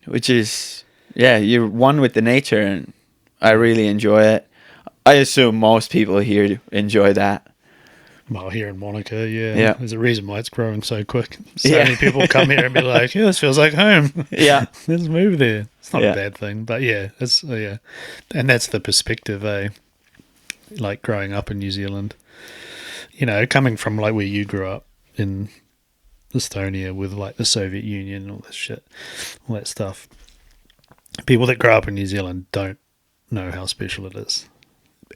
which is, you're one with the nature, and I really enjoy it. I assume most people here enjoy that. well, here in Wanaka, yeah. Yeah. There's a reason why it's growing so quick. So Yeah. many people come here and be like, "Yeah, this feels like home. Yeah. Let's move there." It's not Yeah. a bad thing, but yeah, it's and that's the perspective, like growing up in New Zealand. You know, coming from like where you grew up in Estonia with like the Soviet Union and all this shit, all that stuff. People that grow up in New Zealand don't know how special it is.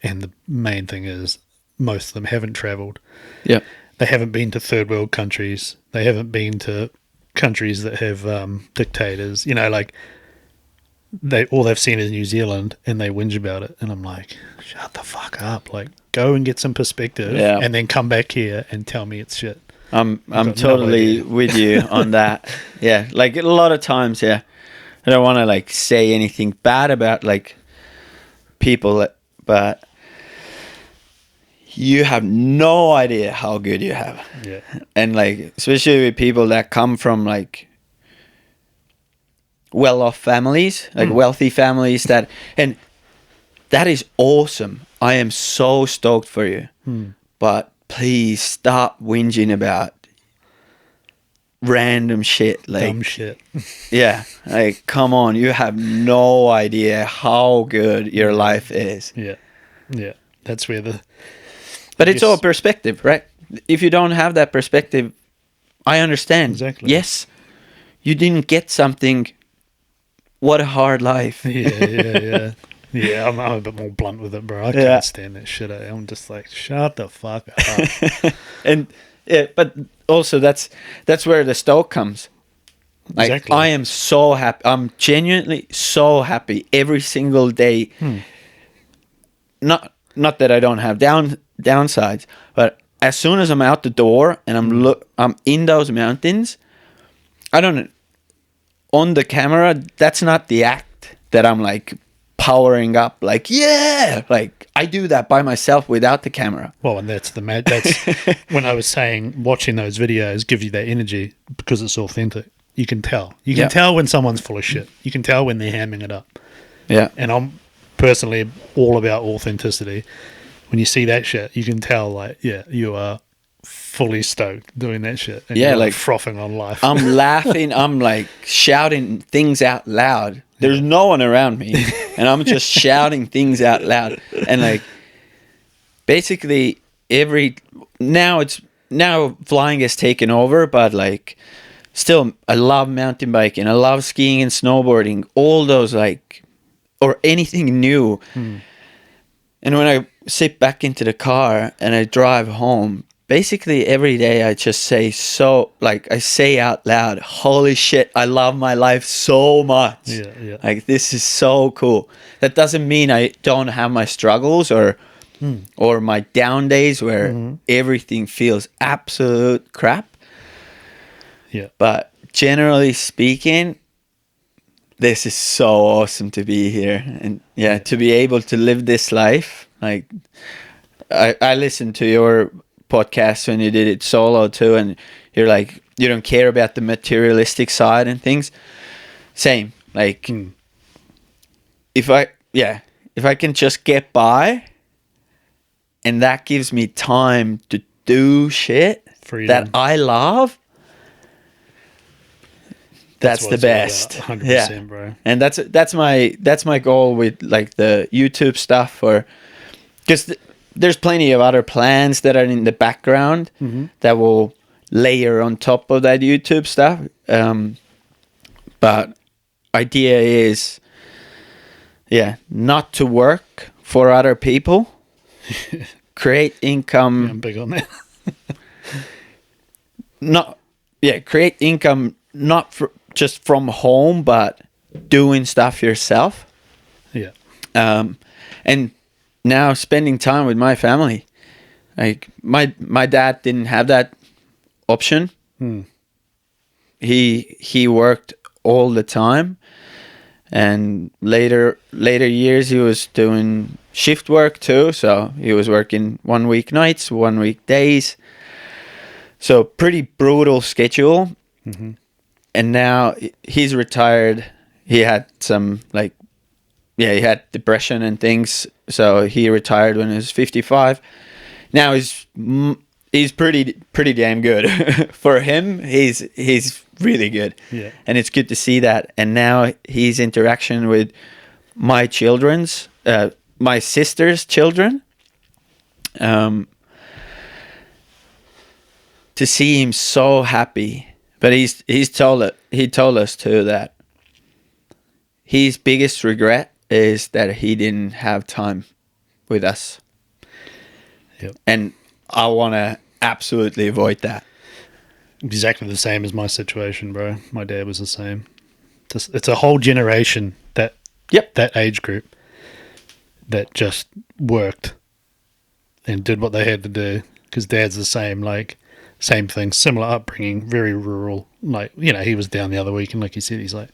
And the main thing is most of them haven't travelled. Yeah. They haven't been to third world countries. They haven't been to countries that have dictators. You know, like all they've seen is New Zealand, and they whinge about it. And I'm like, shut the fuck up! Like, go and get some perspective, and then come back here and tell me it's shit. I'm got totally no idea. with you on that. Yeah, like a lot of times, I don't want to like say anything bad about like people, but you have no idea how good you have. Yeah, And like, especially with people that come from like well-off families, like wealthy families, and that is awesome. I am so stoked for you. But please stop whinging about random shit. Like, dumb shit. yeah, like, come on, you have no idea how good your life is. Yeah, that's where But it's all perspective, right? if you don't have that perspective, I understand. Exactly. Yes, you didn't get something. What a hard life. Yeah. Yeah, I'm a bit more blunt with it, bro. I can't stand that shit. I'm just like, shut the fuck up. And yeah, but also that's where the Stoke comes. Like, Exactly. I am so happy. I'm genuinely so happy every single day. Not that I don't have downsides, but as soon as I'm out the door and I'm in those mountains, I don't on the camera. That's not the act that I'm like powering up. Like, yeah, like I do that by myself without the camera. Well, and that's when I was saying watching those videos gives you that energy because it's authentic. You can tell. You can tell when someone's full of shit. You can tell when they're hamming it up. Yeah. And I'm personally all about authenticity. When you see that shit, you can tell, like, yeah, you are fully stoked doing that shit. And you're like frothing on life. I'm laughing. I'm like shouting things out loud. There's no one around me, and I'm just shouting things out loud. And like, basically now flying has taken over, but like, still, I love mountain biking. I love skiing and snowboarding. All those like, or anything new. And when I sit back into the car and I drive home, basically every day I just say I say out loud, holy shit, I love my life so much. Yeah. Like, this is so cool. That doesn't mean I don't have my struggles or my down days where everything feels absolute crap. Yeah. But generally speaking, this is so awesome to be here. And to be able to live this life. Like, I listened to your podcast when you did it solo too, and you're like, you don't care about the materialistic side and things. Same. Like, if I can just get by, and that gives me time to do shit Freedom. that I love, that's the what it's best. all about, 100%, bro. And that's my goal with like the YouTube stuff, or because there's plenty of other plans that are in the background that will layer on top of that YouTube stuff. But idea is, not to work for other people, create income. I'm big on that. Create income not just from home, but doing stuff yourself. Yeah. And now spending time with my family. Like, my dad didn't have that option. He worked all the time, and later years he was doing shift work too. So he was working 1 week nights, 1 week days. So pretty brutal schedule. And now he's retired. He had some he had depression and things. So he retired when he was 55. Now he's pretty damn good. For him, he's really good. Yeah. And it's good to see that. And now his interaction with my sister's children, to see him so happy. But he told us too that his biggest regret is that he didn't have time with us. Yep. And I want to absolutely avoid that. Exactly the same as my situation, bro. My dad was the same. It's a whole generation that age group that just worked and did what they had to do, because dad's the same, like, same thing, similar upbringing, very rural. Like, he was down the other week, and like you said, he's like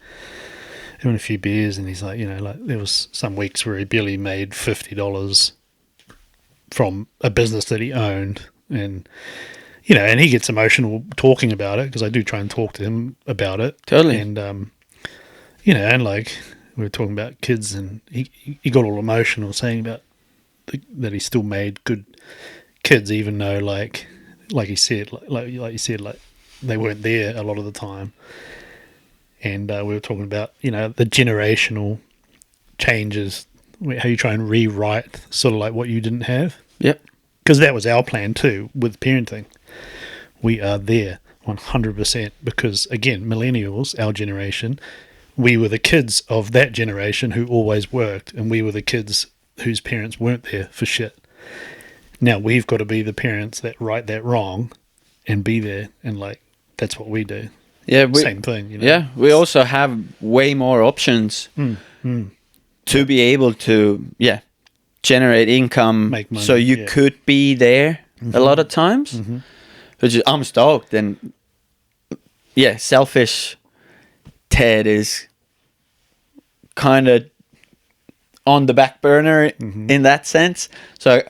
having a few beers, and he's like, like, there was some weeks where he barely made $50 from a business that he owned, and and he gets emotional talking about it, because I do try and talk to him about it. Totally. And and like, we were talking about kids, and he got all emotional saying about that he still made good kids, even though like you said, like you said, like, they weren't there a lot of the time. And we were talking about the generational changes, how you try and rewrite sort of like what you didn't have. Yep. because that was our plan too with parenting. We are there 100% because, again, millennials, our generation, we were the kids of that generation who always worked, and we were the kids whose parents weren't there for shit. Now we've got to be the parents that right that wrong and be there, and like that's what we do. Yeah, Same thing. You know? Yeah, we also have way more options to be able to generate income, Make money, so you could be there a lot of times. Which is, I'm stoked, and selfish Ted is kind of on the back burner in that sense. So,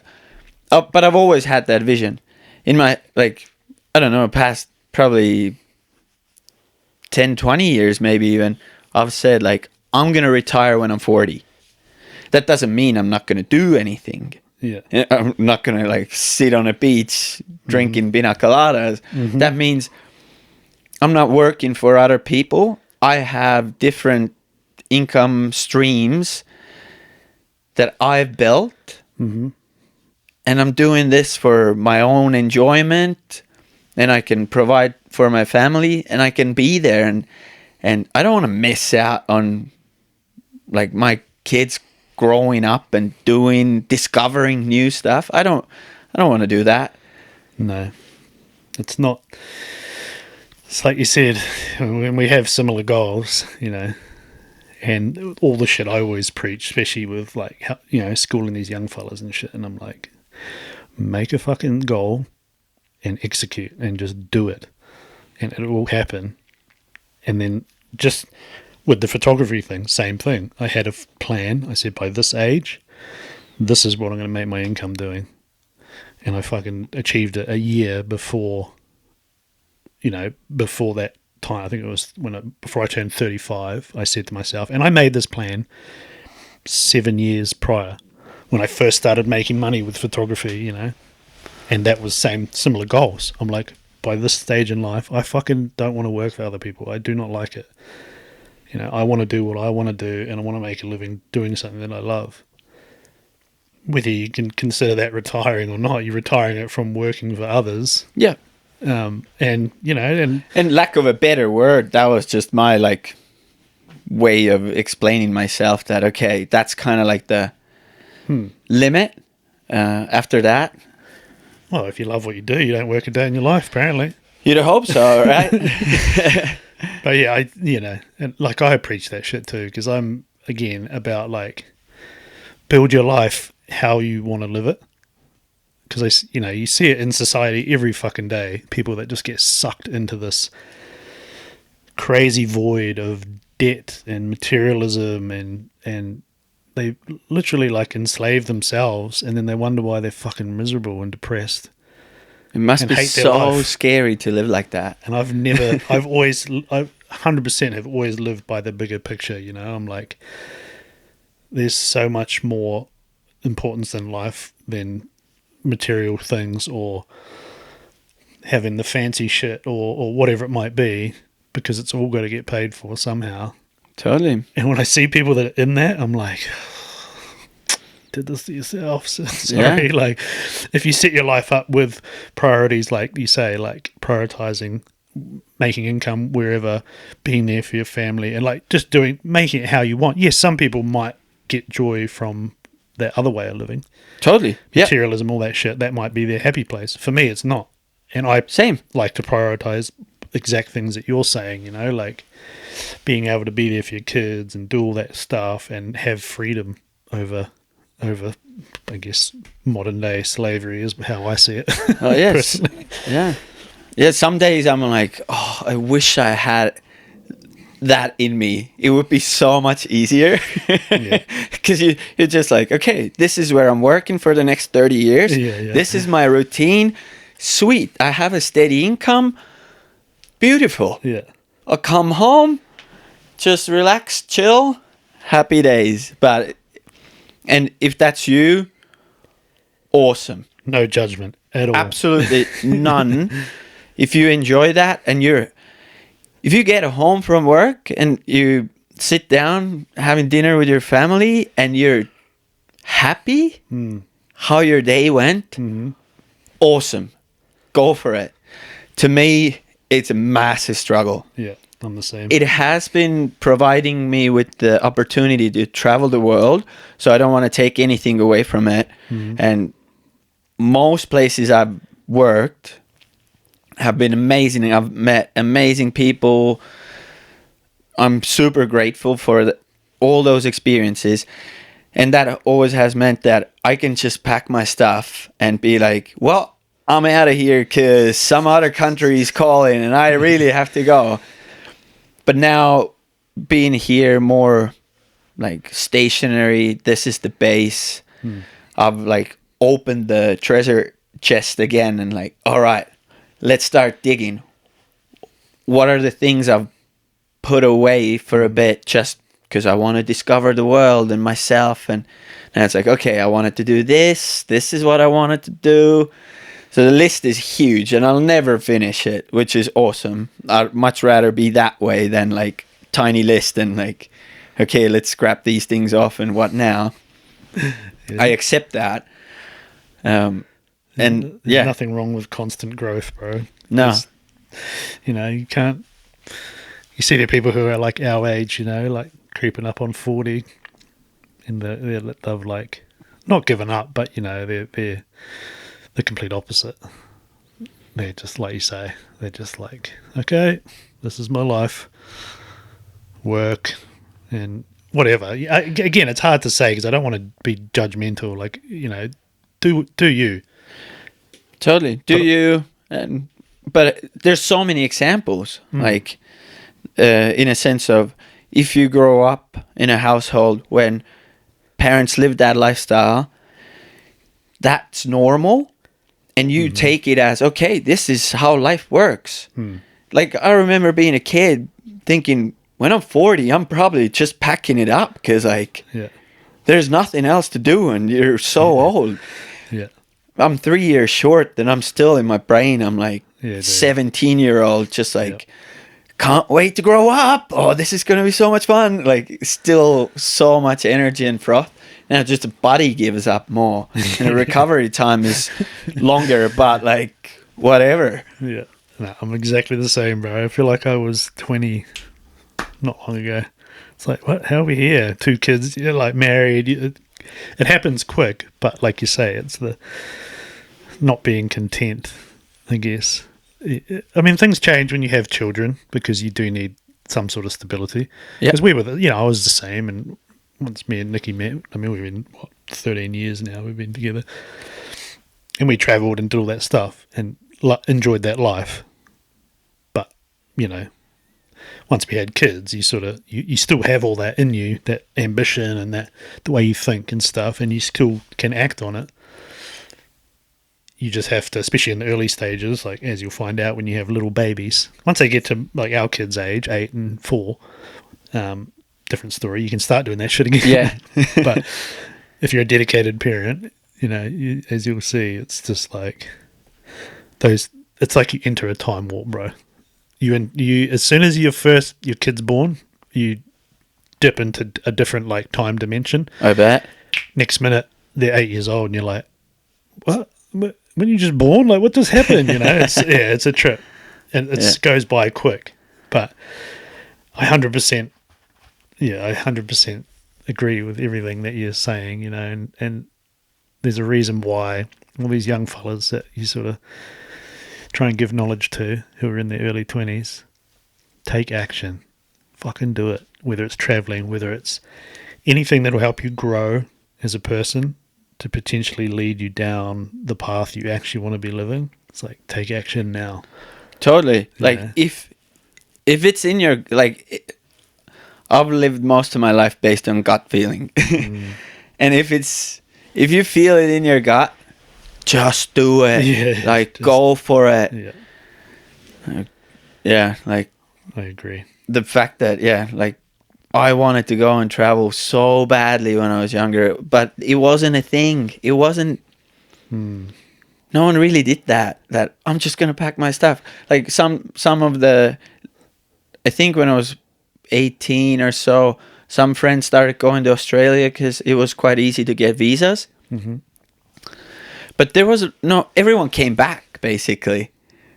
but I've always had that vision in my, like, I don't know, past probably 10, 20 years, maybe even. I've said, like, I'm going to retire when I'm 40. That doesn't mean I'm not going to do anything. Yeah. I'm not going to, like, sit on a beach drinking pina coladas. That means I'm not working for other people. I have different income streams that I've built, and I'm doing this for my own enjoyment, and I can provide for my family, and I can be there, and I don't want to miss out on, like, my kids growing up and discovering new stuff. I don't want to do that. No, it's not. It's like you said, when we have similar goals, you know, and all the shit I always preach, especially with, like, you know, schooling these young fellas and shit, and I'm like, make a fucking goal and execute and just do it, and it will happen. And then just with the photography thing, same thing. I had a plan. I said, by this age, this is what I'm going to make my income doing. And I fucking achieved it a year before, you know, before that time. I think it was before I turned 35, I said to myself, and I made this plan 7 years prior when I first started making money with photography, you know, and that was similar goals. I'm like, by this stage in life, I fucking don't want to work for other people. I do not like it. You know, I want to do what I want to do, and I want to make a living doing something that I love. Whether you can consider that retiring or not, you're retiring it from working for others. Yeah. And, you know, and lack of a better word, that was just my, like, way of explaining myself that, okay, that's kind of like the limit after that. Well, if you love what you do, you don't work a day in your life, apparently. You'd hope so, right? But yeah, I preach that shit too, because I'm, again, about, like, build your life how you want to live it. Because, you know, you see it in society every fucking day, people that just get sucked into this crazy void of debt and materialism, and they literally, like, enslave themselves, and then they wonder why they're fucking miserable and depressed. It must be so scary to live like that. And I've 100% have always lived by the bigger picture, you know. I'm like, there's so much more importance in life than material things or having the fancy shit or whatever it might be, because it's all got to get paid for somehow. Totally. And when I see people that are in that, I'm like, did this to yourself. Sorry. Yeah. Like, if you set your life up with priorities, like you say, like prioritizing making income wherever, being there for your family, and like just making it how you want. Yes, some people might get joy from that other way of living. Totally. Materialism, all that shit, that might be their happy place. For me, it's not. And I like to prioritize exact things that you're saying, you know, like being able to be there for your kids and do all that stuff and have freedom over I guess modern day slavery is how I see it. Oh yes. Yeah, some days I'm like, oh, I wish I had that in me. It would be so much easier. Because you're just like, okay, this is where I'm working for the next 30 years. This is my routine. Sweet, I have a steady income. Beautiful. I'll come home, just relax, chill, happy days. And if that's you, awesome. No judgment at all. Absolutely none. If you enjoy that, and if you get home from work and you sit down having dinner with your family and you're happy how your day went, awesome, go for it. To me, it's a massive struggle. Yeah, I'm the same. It has been providing me with the opportunity to travel the world, so I don't want to take anything away from it. And most places I've worked have been amazing. I've met amazing people. I'm super grateful for all those experiences. And that always has meant that I can just pack my stuff and be like, well, I'm out of here because some other country is calling and I really have to go. But now being here more like stationary, this is the base. I've like opened the treasure chest again and like, all right, let's start digging. What are the things I've put away for a bit just because I want to discover the world and myself? And it's like, okay, I wanted to do this. This is what I wanted to do. So the list is huge and I'll never finish it, which is awesome. I'd much rather be that way than like tiny list and like, okay, let's scrap these things off and what now? Yeah. I accept that. And There's yeah, nothing wrong with constant growth, bro. no, You know, you can't. You see the people who are like our age, you know, like creeping up on 40, and they've like not given up, but you know, they're the complete opposite. They're just like you say. They're just like, okay, this is my life, work, and whatever. Again, it's hard to say because I don't want to be judgmental. Like, you know, do you? totally. But there's so many examples, like in a sense of if you grow up in a household when parents live that lifestyle, that's normal, and you take it as, okay, this is how life works. Like I remember being a kid thinking, when I'm 40, I'm probably just packing it up because like there's nothing else to do and you're so old. Yeah. I'm 3 years short and I'm still in my brain. I'm like 17-year-old, just like, can't wait to grow up. Oh, this is going to be so much fun. Like still so much energy and froth. Now just the body gives up more and the recovery time is longer, but like whatever. Yeah. No, I'm exactly the same, bro. I feel like I was 20 not long ago. It's like, what? How are we here? 2 kids, you're like married. It happens quick, but like you say, it's the not being content, I guess. I mean, things change when you have children because you do need some sort of stability. Because we were, you know, I was the same. And once me and Nikki met, I mean, we've been, 13 years now we've been together. And we travelled and did all that stuff and enjoyed that life. But, you know, once we had kids, you sort of, you still have all that in you, that ambition and that the way you think and stuff, and you still can act on it. You just have to, especially in the early stages, like as you'll find out when you have little babies. Once they get to like our kids' age, 8 and 4, different story. You can start doing that shit again. Yeah. But if you're a dedicated parent, you know, as you'll see, it's just like those. It's like you enter a time warp, bro. You as soon as your kid's born, you dip into a different like time dimension. I bet. Next minute they're 8 years old, and you're like, what? When you just born? Like, what just happened? You know, it's a trip, and it goes by quick. But I 100%, I 100% agree with everything that you're saying. You know, and there's a reason why all these young fellas that you sort of try and give knowledge to, who are in their early 20s, take action, fucking do it. Whether it's traveling, whether it's anything that will help you grow as a person, to potentially lead you down the path you actually want to be living. It's like, take action now. Totally. Like if it's in your, like, I've lived most of my life based on gut feeling. And if you feel it in your gut, just do it. Yeah, like, go for it. Yeah. Like, I agree. The fact that, like, I wanted to go and travel so badly when I was younger, but it wasn't a thing. It wasn't. No one really did that. That I'm just gonna pack my stuff. Like some of the, I think when I was 18 or so, some friends started going to Australia because it was quite easy to get visas. But there was everyone came back basically.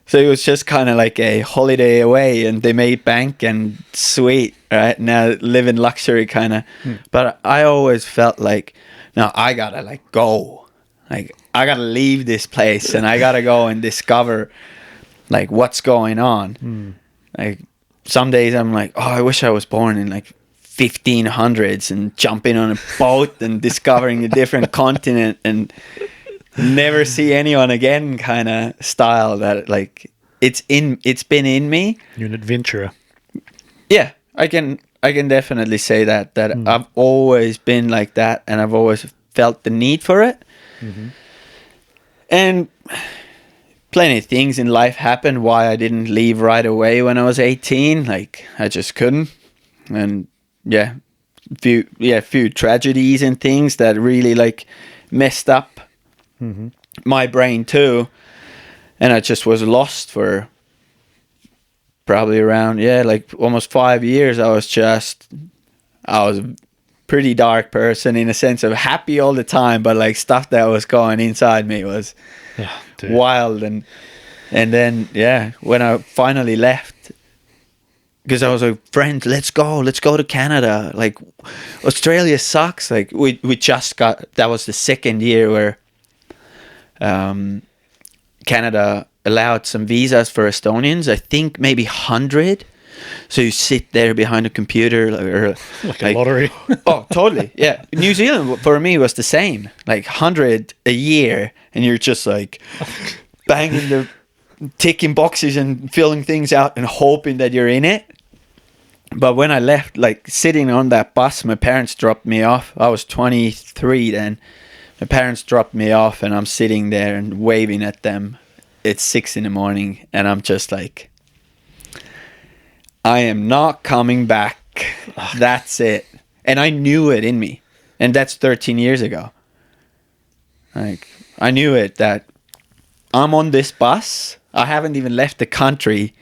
So it was just kind of like a holiday away, and they made bank and sweet, right? Now live in luxury kind of. But I always felt like, no, I gotta like go. Like I gotta leave this place and I gotta go and discover like what's going on. Like some days I'm like, oh, I wish I was born in like 1500s and jumping on a boat and discovering a different continent and never see anyone again kind of style. That like it's been in me. You're an adventurer. Yeah, I can definitely say that I've always been like that, and I've always felt the need for it. And plenty of things in life happened why I didn't leave right away when I was 18. Like I just couldn't. And few tragedies and things that really like messed up my brain too, and I just was lost for probably around like almost 5 years. I was a pretty dark person in a sense of happy all the time, but like stuff that was going inside me was wild. And then when I finally left, because I was like, friends, let's go to Canada. Like Australia sucks. Like we just got, that was the second year where Canada allowed some visas for Estonians. I think maybe 100. So you sit there behind a computer like a lottery. Oh, totally. Yeah. New Zealand for me was the same. Like 100 a year, and you're just like ticking boxes and filling things out and hoping that you're in it. But when I left, like sitting on that bus, my parents dropped me off. I was 23 then. My parents dropped me off, and I'm sitting there and waving at them. It's 6 a.m, and I'm just like, I am not coming back. That's it. And I knew it in me. And that's 13 years ago. Like, I knew it, that I'm on this bus. I haven't even left the country,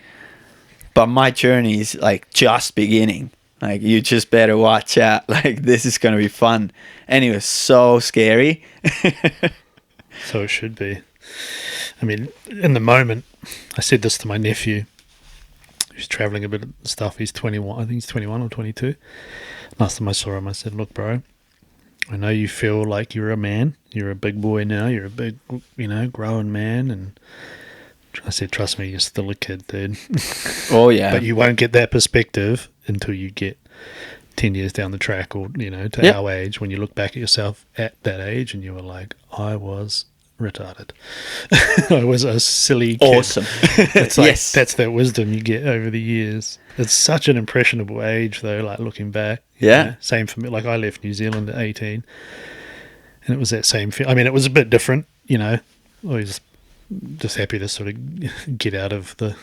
but my journey is like just beginning. Like, you just better watch out. Like, this is going to be fun. And it was so scary. So it should be. I mean, in the moment, I said this to my nephew. He's traveling a bit of stuff. He's 21. I think he's 21 or 22. Last time I saw him, I said, look, bro, I know you feel like you're a man. You're a big boy now. You're a big, grown man. And I said, trust me, you're still a kid, dude. Oh, yeah. But you won't get that perspective until you get 10 years down the track, or, to our age, when you look back at yourself at that age and you were like, I was retarded. I was a silly kid. Awesome. It's like, yes. That's that wisdom you get over the years. It's such an impressionable age, though, like looking back. Yeah. Same for me. Like, I left New Zealand at 18, and it was that same feel. I mean, it was a bit different, I was just happy to sort of get out of the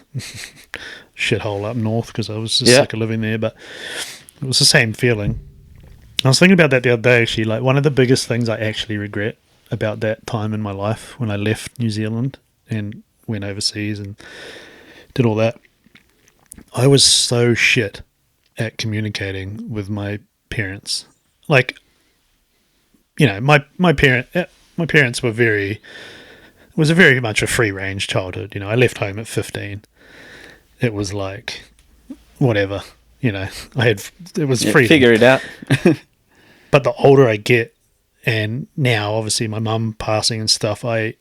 shithole up north, because I was just sick of living there, but it was the same feeling. I was thinking about that the other day, actually. Like, one of the biggest things I actually regret about that time in my life, when I left New Zealand and went overseas and did all that, I was so shit at communicating with my parents. Like, my parents were it was a very much a free range childhood. I left home at 15. It was like, whatever, it was free. Figure it out. But the older I get, and now obviously my mum passing and stuff, I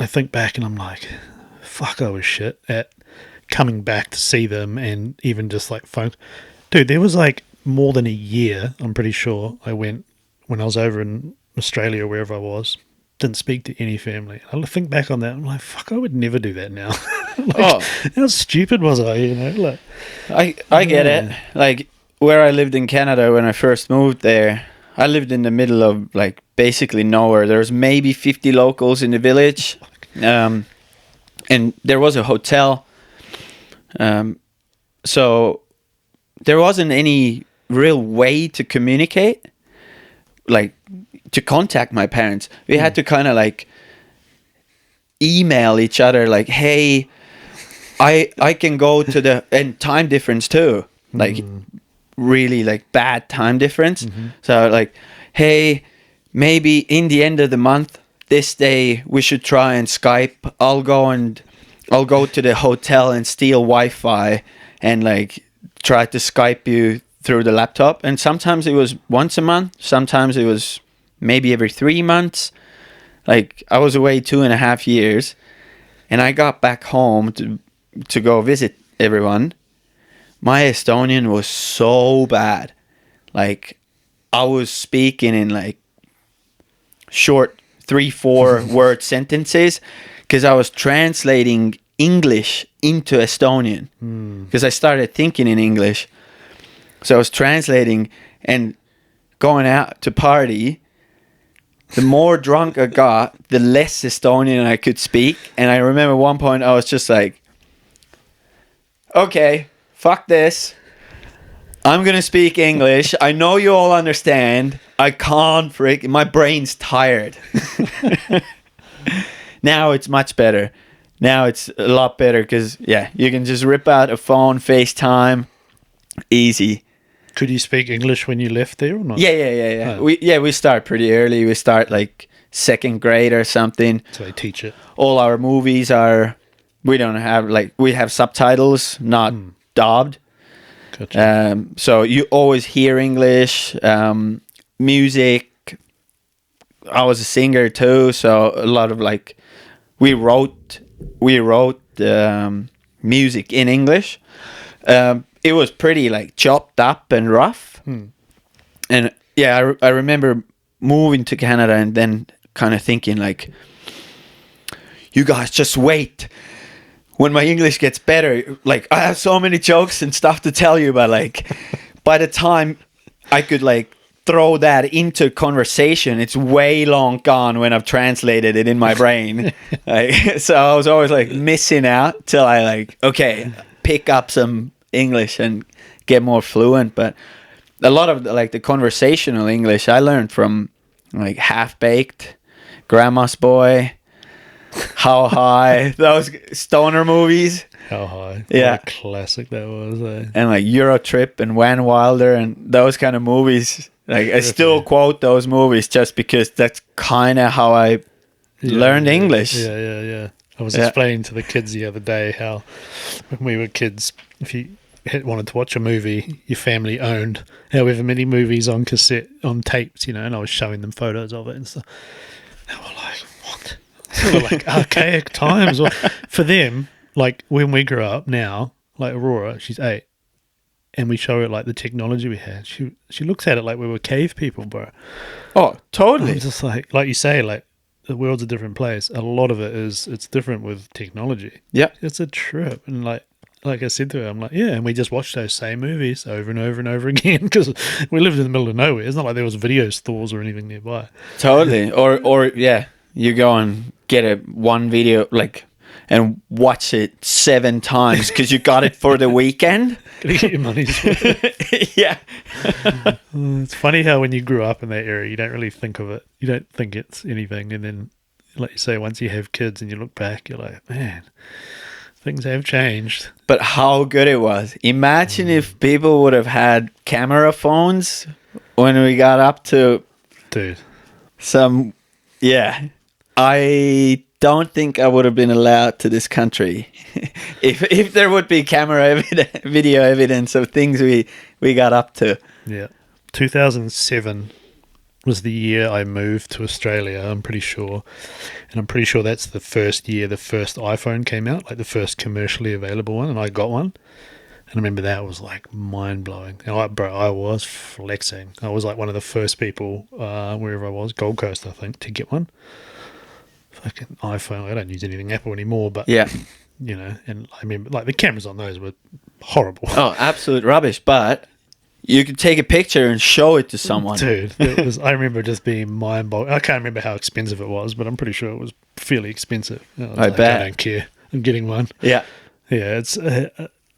think back and I'm like, fuck, I was shit at coming back to see them, and even just like phone. Dude, there was like more than a year, I'm pretty sure, I went when I was over in Australia, wherever I was, didn't speak to any family. I think back on that, I'm like, fuck, I would never do that now. How stupid was I, Like, I get it. Like, where I lived in Canada when I first moved there, I lived in the middle of like basically nowhere. There was maybe 50 locals in the village, and there was a hotel. So there wasn't any real way to communicate, like to contact my parents. We had to kind of like email each other, like, hey, I can go to the, and time difference too, like really like bad time difference. So like, hey, maybe in the end of the month this day we should try and Skype. I'll go to the hotel and steal Wi-Fi and like try to Skype you through the laptop. And sometimes it was once a month. Sometimes it was maybe every 3 months. Like I was away 2.5 years, and I got back home to go visit everyone. My Estonian was so bad. Like I was speaking in like short 3-4 word sentences because I was translating English into Estonian because I started thinking in English. So I was translating and going out to party. The more drunk I got, the less Estonian I could speak. And I remember one point I was just like, okay, fuck this. I'm going to speak English. I know you all understand. I can't my brain's tired. Now it's much better. Now it's a lot better because, yeah, you can just rip out a phone, FaceTime, easy. Could you speak English when you left there or not? Yeah. Oh. We start pretty early. We start like 2nd grade or something. So they teach it. All our movies we have subtitles, not dubbed. Gotcha. So you always hear English, music. I was a singer too, so a lot of like we wrote music in English. It was pretty like chopped up and rough. And yeah, I remember moving to Canada and then kind of thinking like, you guys just wait. When my English gets better, like I have so many jokes and stuff to tell you, but like by the time I could like throw that into conversation, it's way long gone when I've translated it in my brain. So I was always like missing out till I like, okay, pick up some English and get more fluent. But a lot of like the conversational English I learned from like Half Baked, Grandma's Boy, How High, those stoner movies. How High. Yeah. What a classic that was. And like Euro Trip and Van Wilder and those kind of movies. Like I still quote those movies just because that's kind of how I learned English. Yeah. I was explaining to the kids the other day how when we were kids, if you wanted to watch a movie your family owned, however many movies on cassette, on tapes, and I was showing them photos of it and stuff. They were like, what? Sort of like archaic times. Or for them, like when we grew up now, like Aurora, she's 8, and we show her like the technology we had. She looks at it like we were cave people, bro. Oh, totally. I'm just like you say, like the world's a different place. A lot of it's different with technology. Yeah. It's a trip. And like I said to her, I'm like, yeah, and we just watched those same movies over and over and over again because we lived in the middle of nowhere. It's not like there was video stores or anything nearby. Totally. Or yeah, you go and get one video like and watch it 7 times because you got it for the weekend. Gotta get your money's worth. Yeah. It's funny how when you grew up in that area, you don't really think of it. You don't think it's anything. And then, like you say, once you have kids and you look back, you're like, man, things have changed. But how good it was. Imagine if people would have had camera phones when we got up to Dude. some... Yeah. I don't think I would have been allowed to this country if there would be video evidence of things we got up to. Yeah. 2007 was the year I moved to Australia, I'm pretty sure. And I'm pretty sure that's the first year the first iPhone came out, like the first commercially available one, and I got one. And I remember that was like mind-blowing. And I was flexing. I was like one of the first people, wherever I was, Gold Coast, I think, to get one. Fucking iPhone. I don't use anything Apple anymore, but yeah, and I remember like the cameras on those were horrible. Oh, absolute rubbish. But you could take a picture and show it to someone. Dude, I remember just being mind-boggling. I can't remember how expensive it was, but I'm pretty sure it was fairly expensive. I bet. I don't care. I'm getting one. Yeah. Yeah, it's I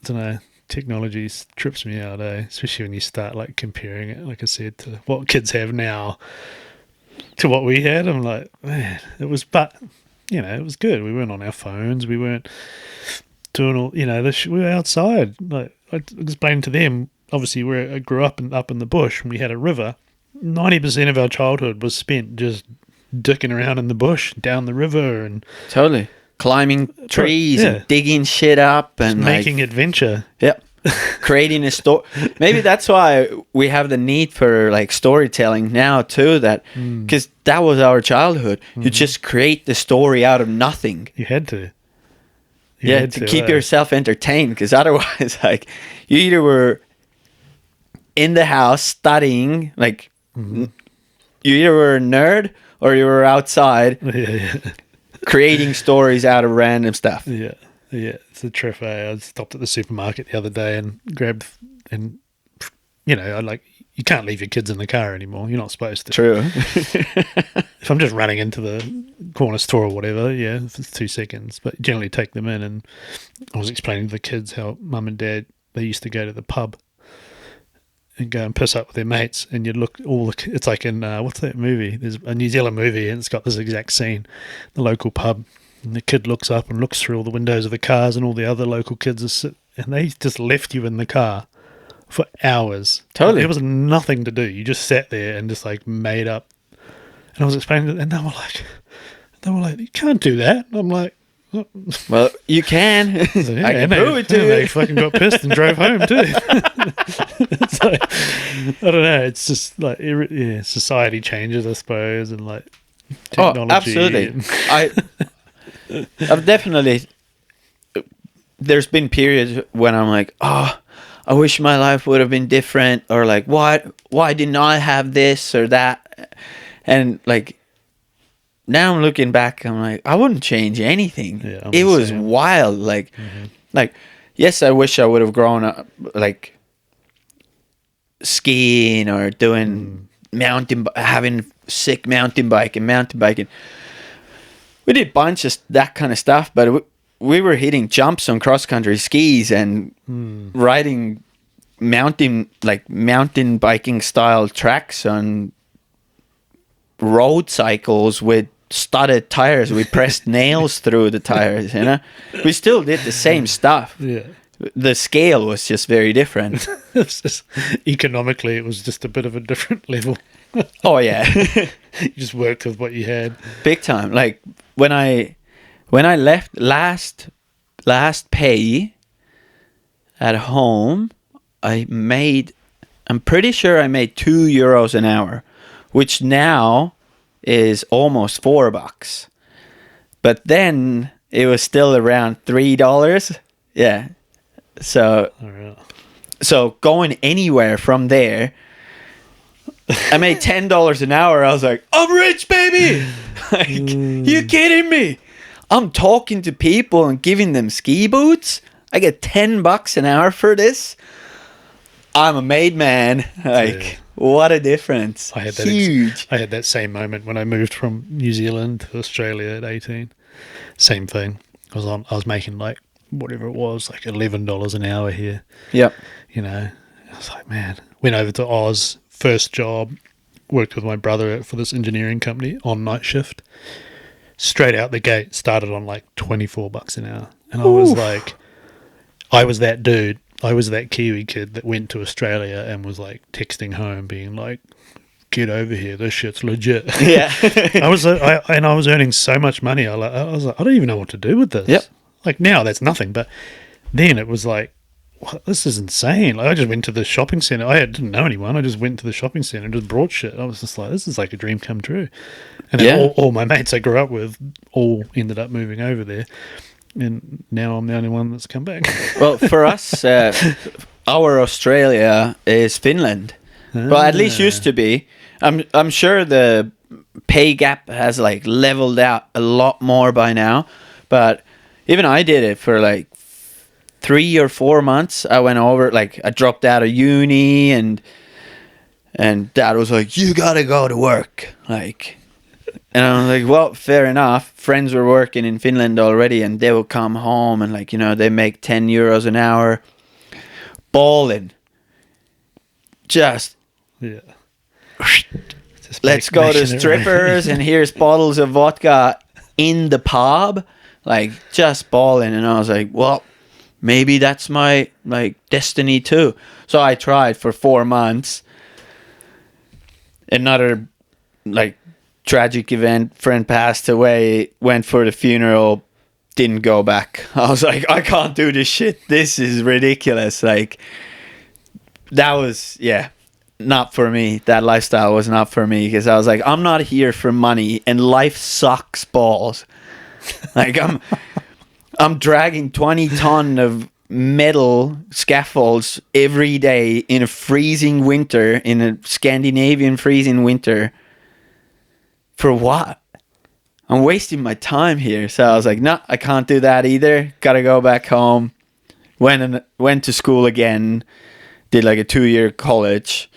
don't know. Technology trips me out, especially when you start like comparing it, like I said, to what kids have now to what we had. I'm like, man, it was good. We weren't on our phones. We weren't doing all, we were outside. Like I explained to them, obviously I grew up in the bush and we had a river. 90% of our childhood was spent just dicking around in the bush, down the river, and Totally. Climbing trees yeah. and digging shit up and making adventure. Yep. Creating a story. Maybe that's why we have the need for like storytelling now too, that because that was our childhood. You just create the story out of nothing. You had to. To keep yourself entertained, because otherwise like you either were in the house studying, like you either were a nerd or you were outside creating stories out of random stuff. Yeah, it's a trip. I stopped at the supermarket the other day and grabbed, and you can't leave your kids in the car anymore. You're not supposed to. True. If I'm just running into the corner store or whatever, if it's 2 seconds, but generally take them in. And I was explaining to the kids how mum and dad, they used to go to the pub and go and piss up with their mates, and you'd look it's like in what's that movie? There's a New Zealand movie, and it's got this exact scene. The local pub, and the kid looks up and looks through all the windows of the cars, and all the other local kids are sitting, and they just left you in the car for hours. Totally. There was nothing to do. You just sat there and just like made up. And I was explaining it, and they were like, you can't do that. And I'm like, oh. Well, you can. I can prove it to you. They fucking got pissed and drove home too. It's like, I don't know. It's just like, society changes, I suppose, and like technology. Oh, absolutely. I've definitely. There's been periods when I'm like, I wish my life would have been different, or like, why didn't I have this or that? And like, now I'm looking back, I'm like, I wouldn't change anything. Yeah, it was wild. Like, yes, I wish I would have grown up like skiing or doing having sick mountain biking. We did a bunch of that kind of stuff, but we were hitting jumps on cross country skis and riding mountain biking style tracks on road cycles with studded tires. We pressed nails through the tires, we still did the same stuff. The scale was just very different. Economically, it was just a bit of a different level. Oh yeah. You just worked with what you had, big time. Like when I left last pay at home, I'm pretty sure I made €2 an hour, which now is almost $4. But then it was still around $3. Yeah. So going anywhere from there, I made $10 an hour. I was like, I'm rich, baby. Like, you kidding me? I'm talking to people and giving them ski boots. I get $10 an hour for this. I'm a made man. Like, what a difference. I had that huge. I had that same moment when I moved from New Zealand to Australia at 18. Same thing. I was making like whatever it was, like $11 an hour here. Yep. I was like, man. Went over to Oz, first job, worked with my brother for this engineering company on night shift. Straight out the gate, started on like $24 an hour. And I was like, I was that dude. I was that Kiwi kid that went to Australia and was like texting home being like, get over here, this shit's legit. Yeah. I was earning so much money. I was like, I don't even know what to do with this. Yep. Like now that's nothing. But then it was like, what? This is insane. Like I just went to the shopping center. I didn't know anyone. I just went to the shopping center and just brought shit. I was just like, this is like a dream come true. And then all my mates I grew up with all ended up moving over there. And now I'm the only one that's come back. Well, for us, our Australia is Finland. Well, at least used to be. I'm sure the pay gap has like leveled out a lot more by now. But even I did it for like 3 or 4 months. I went over, like I dropped out of uni and Dad was like, you gotta go to work. Like, and I was like, well, fair enough. Friends were working in Finland already and they would come home and like, they make €10 an hour. Balling. Just let's go to strippers and here's bottles of vodka in the pub. Like just balling. And I was like, well, maybe that's my like destiny too. So I tried for 4 months. Another like tragic event, friend passed away, went for the funeral, didn't go back. I was like, I can't do this shit. This is ridiculous. Like, that was, not for me. That lifestyle was not for me, because I was like, I'm not here for money, and life sucks balls. Like, I'm dragging 20 ton of metal scaffolds every day in a freezing winter, in a Scandinavian freezing winter. For what? I'm wasting my time here. So I was like, no, I can't do that either. Gotta go back home. Went to school again. Did like a 2-year college.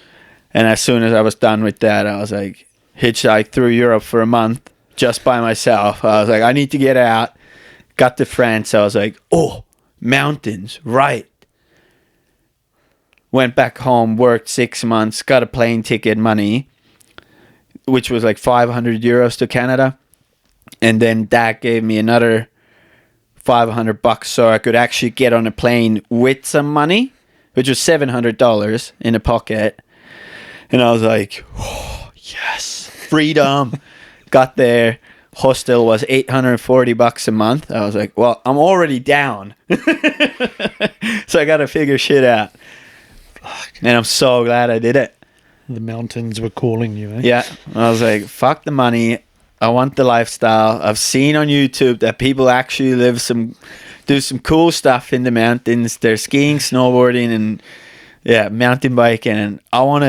And as soon as I was done with that, I was like, hitchhiked through Europe for a month just by myself. I was like, I need to get out. Got to France. I was like, oh, mountains, right. Went back home, worked 6 months, got a plane ticket money, which was like 500 euros to Canada. And then Dad gave me another $500 so I could actually get on a plane with some money, which was $700 in a pocket. And I was like, oh, yes, freedom. Got there. Hostel was $840 a month. I was like, well, I'm already down. So I got to figure shit out. Fuck. And I'm so glad I did it. The mountains were calling you, eh? Yeah. I was like, fuck the money. I want the lifestyle. I've seen on YouTube that people actually do some cool stuff in the mountains. They're skiing, snowboarding, and mountain biking. And I want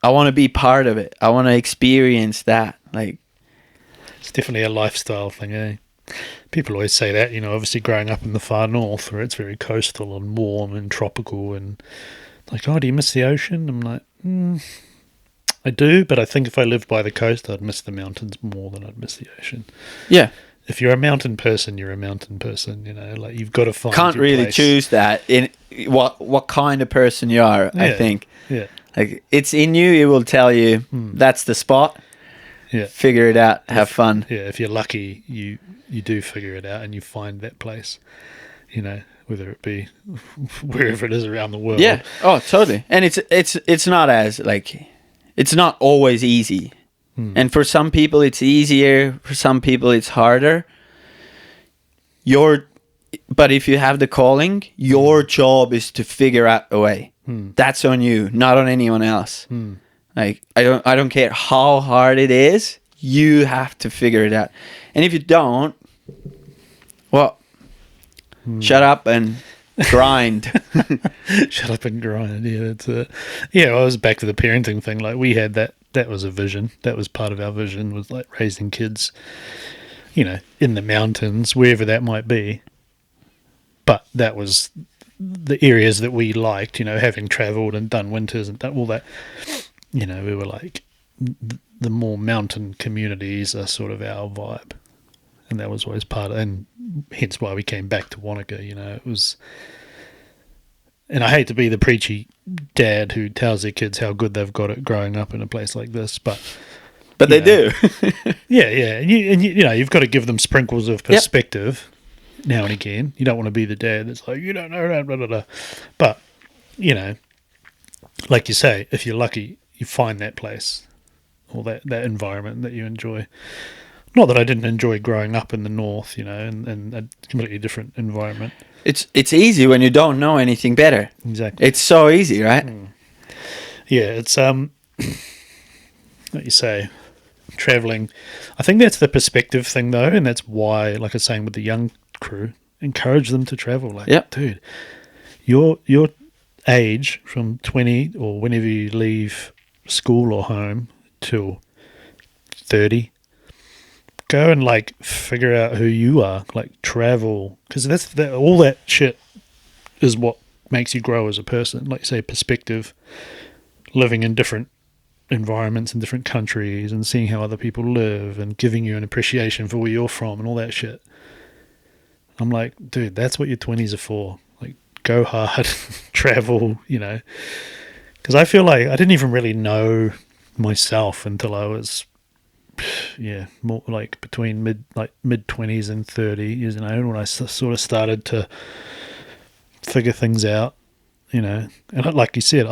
to be part of it. I want to experience that. Like, it's definitely a lifestyle thing, eh? People always say that, obviously growing up in the far north where it's very coastal and warm and tropical, and like, oh, do you miss the ocean? I'm like, I do, but I think if I lived by the coast, I'd miss the mountains more than I'd miss the ocean. Yeah. If you're a mountain person, you're a mountain person, like you've got to find Can't your really place. choose that in what kind of person you are, I think. Yeah. Like, it's in you, it will tell you that's the spot. Yeah. Figure it out, have fun. Yeah, if you're lucky, you do figure it out and you find that place, whether it be wherever it is around the world. Yeah. Oh, totally. And it's not as like, it's not always easy. And for some people it's easier, for some people it's harder. But if you have the calling, your job is to figure out a way. That's on you, not on anyone else. Like, I don't care how hard it is, you have to figure it out. And if you don't, well, shut up and grind. Shut up and grind. Yeah, that's it. Yeah, I was back to the parenting thing. Like, we had that was a vision. That was part of our vision, was like raising kids, in the mountains, wherever that might be. But that was the areas that we liked, having travelled and done winters and done all that. We were like, the more mountain communities are sort of our vibe. And that was always part of, and hence why we came back to Wanaka, it was, and I hate to be the preachy dad who tells their kids how good they've got it growing up in a place like this, but they do. yeah, and you've got to give them sprinkles of perspective now and again. You don't want to be the dad that's like, you don't know that, blah, blah, blah. But, like you say, if you're lucky, you find that place or that environment that you enjoy. Not that I didn't enjoy growing up in the north, and a completely different environment. It's easy when you don't know anything better. Exactly. It's so easy, right? Yeah, it's what you say, traveling. I think that's the perspective thing though, and that's why, like I was saying with the young crew, encourage them to travel. Like, dude, your age from 20 or whenever you leave school or home till 30, go and like figure out who you are. Like, travel, because all that shit is what makes you grow as a person. Like you say, perspective, living in different environments in different countries and seeing how other people live and giving you an appreciation for where you're from and all that shit. I'm like, dude, that's what your 20s are for. Like, go hard, travel, because I feel like I didn't even really know myself until I was more like between mid 20s and 30 years, when I sort of started to figure things out you know. And like you said,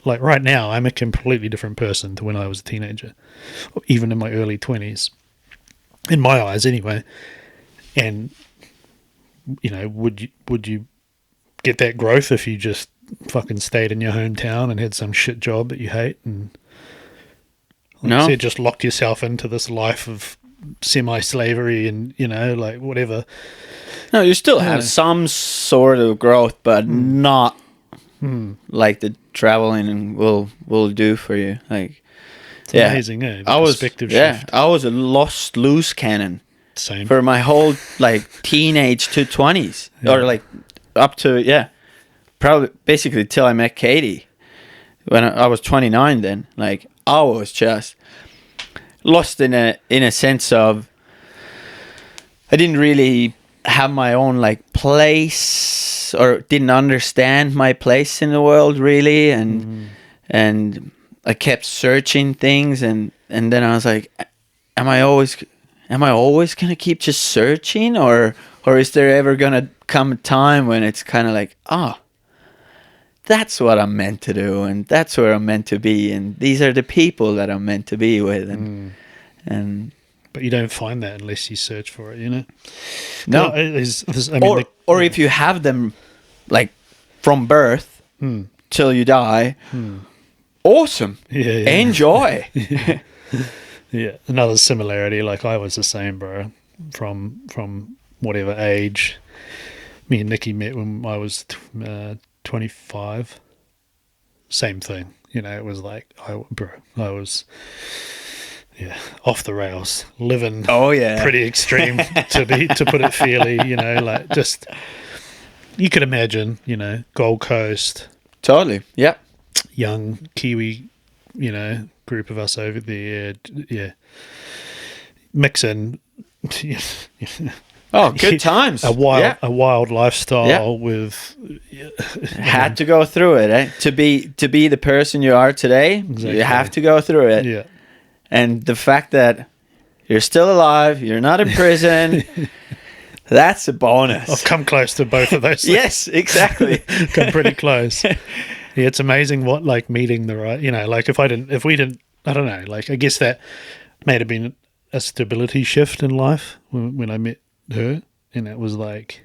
like right now, I'm a completely different person to when I was a teenager, even in my early 20s, in my eyes anyway. And, you know, would you get that growth if you just fucking stayed in your hometown and had some shit job that you hate and, like No. you said, just locked yourself into this life of semi-slavery and, you know, like whatever? No, you still have some sort of growth, but not like the traveling will do for you. Like, It's amazing, eh? The perspective shift. I was a lost loose cannon Same. for my whole like teenage to 20s or like up to probably basically till I met Katie when I was 29. Then like I was just lost in a sense of I didn't really have my own like place or didn't understand my place in the world really, and I kept searching things, and then I was like, am I always gonna keep just searching, or is there ever gonna come a time when it's kind of like, that's what I'm meant to do, and that's where I'm meant to be, and these are the people that I'm meant to be with, and But you don't find that unless you search for it, you know? No. Or if you have them like from birth till you die, awesome. Yeah. Enjoy. Yeah. Another similarity, like I was the same, bro, from whatever age. Me and Nikki met when I was 25. Same thing. You know, it was like, I was... Yeah, off the rails, living. Oh yeah, pretty extreme to put it fairly. You know, like just you could imagine. You know, Gold Coast, totally. Yeah, young Kiwi, you know, group of us over there. Yeah, mixing. Oh, good times. A wild lifestyle with. Had to go through it, eh? To be the person you are today, you have to go through it. Yeah. And the fact that you're still alive, you're not in prison, that's a bonus. I've come close to both of those things. Yes, exactly. Come pretty close. Yeah, it's amazing what like meeting the right, you know, like if we didn't, I don't know, like I guess that may have been a stability shift in life when I met her, and it was like,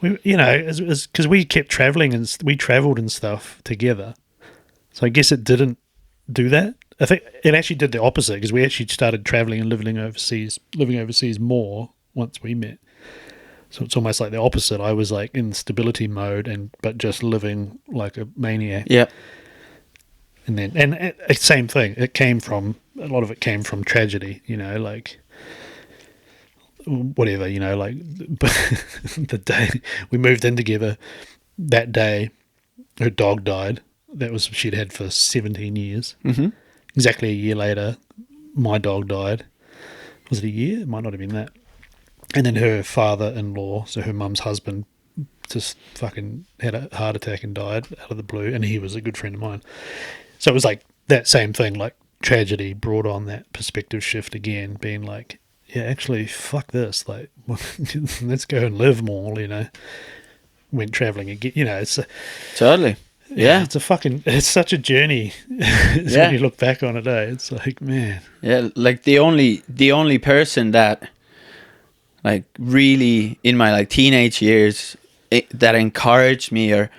you know, because we kept traveling and we traveled and stuff together. So I guess it didn't do that. I think it actually did the opposite, because we actually started traveling and living overseas more once we met. So it's almost like the opposite. I was like in stability mode but just living like a maniac. Yeah. And then same thing. A lot of it came from tragedy, you know, like whatever, you know, like the day we moved in together, that day her dog died. That was she'd had for 17 years. Mm-hmm. Exactly a year later, my dog died. Was it a year? It might not have been that. And then her father-in-law, so her mum's husband, just fucking had a heart attack and died out of the blue, and he was a good friend of mine. So it was like that same thing, like tragedy brought on that perspective shift again, being like, yeah, actually, fuck this. Like, let's go and live more, you know. Went traveling again, you know. It's totally. Yeah, it's such a journey. When you look back on it, it's like, man. Yeah, like the only person that, like, really in my like teenage years that encouraged me, or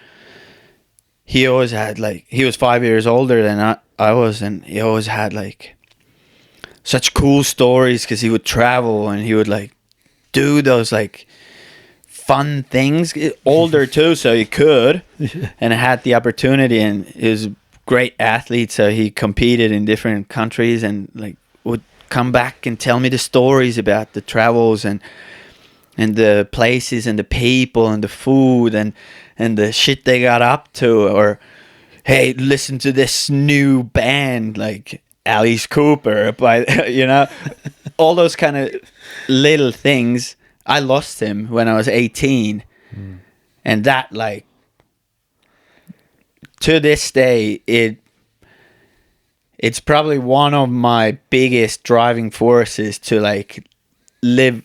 he always had like, he was 5 years older than I was, and he always had like such cool stories because he would travel and he would like do those like fun things, older too, so he could, and had the opportunity, and he was a great athlete, so he competed in different countries and like would come back and tell me the stories about the travels and the places and the people and the food and the shit they got up to, or hey, listen to this new band like Alice Cooper, but you know, all those kind of little things. I lost him when I was 18, and that, like, to this day, it's probably one of my biggest driving forces to like live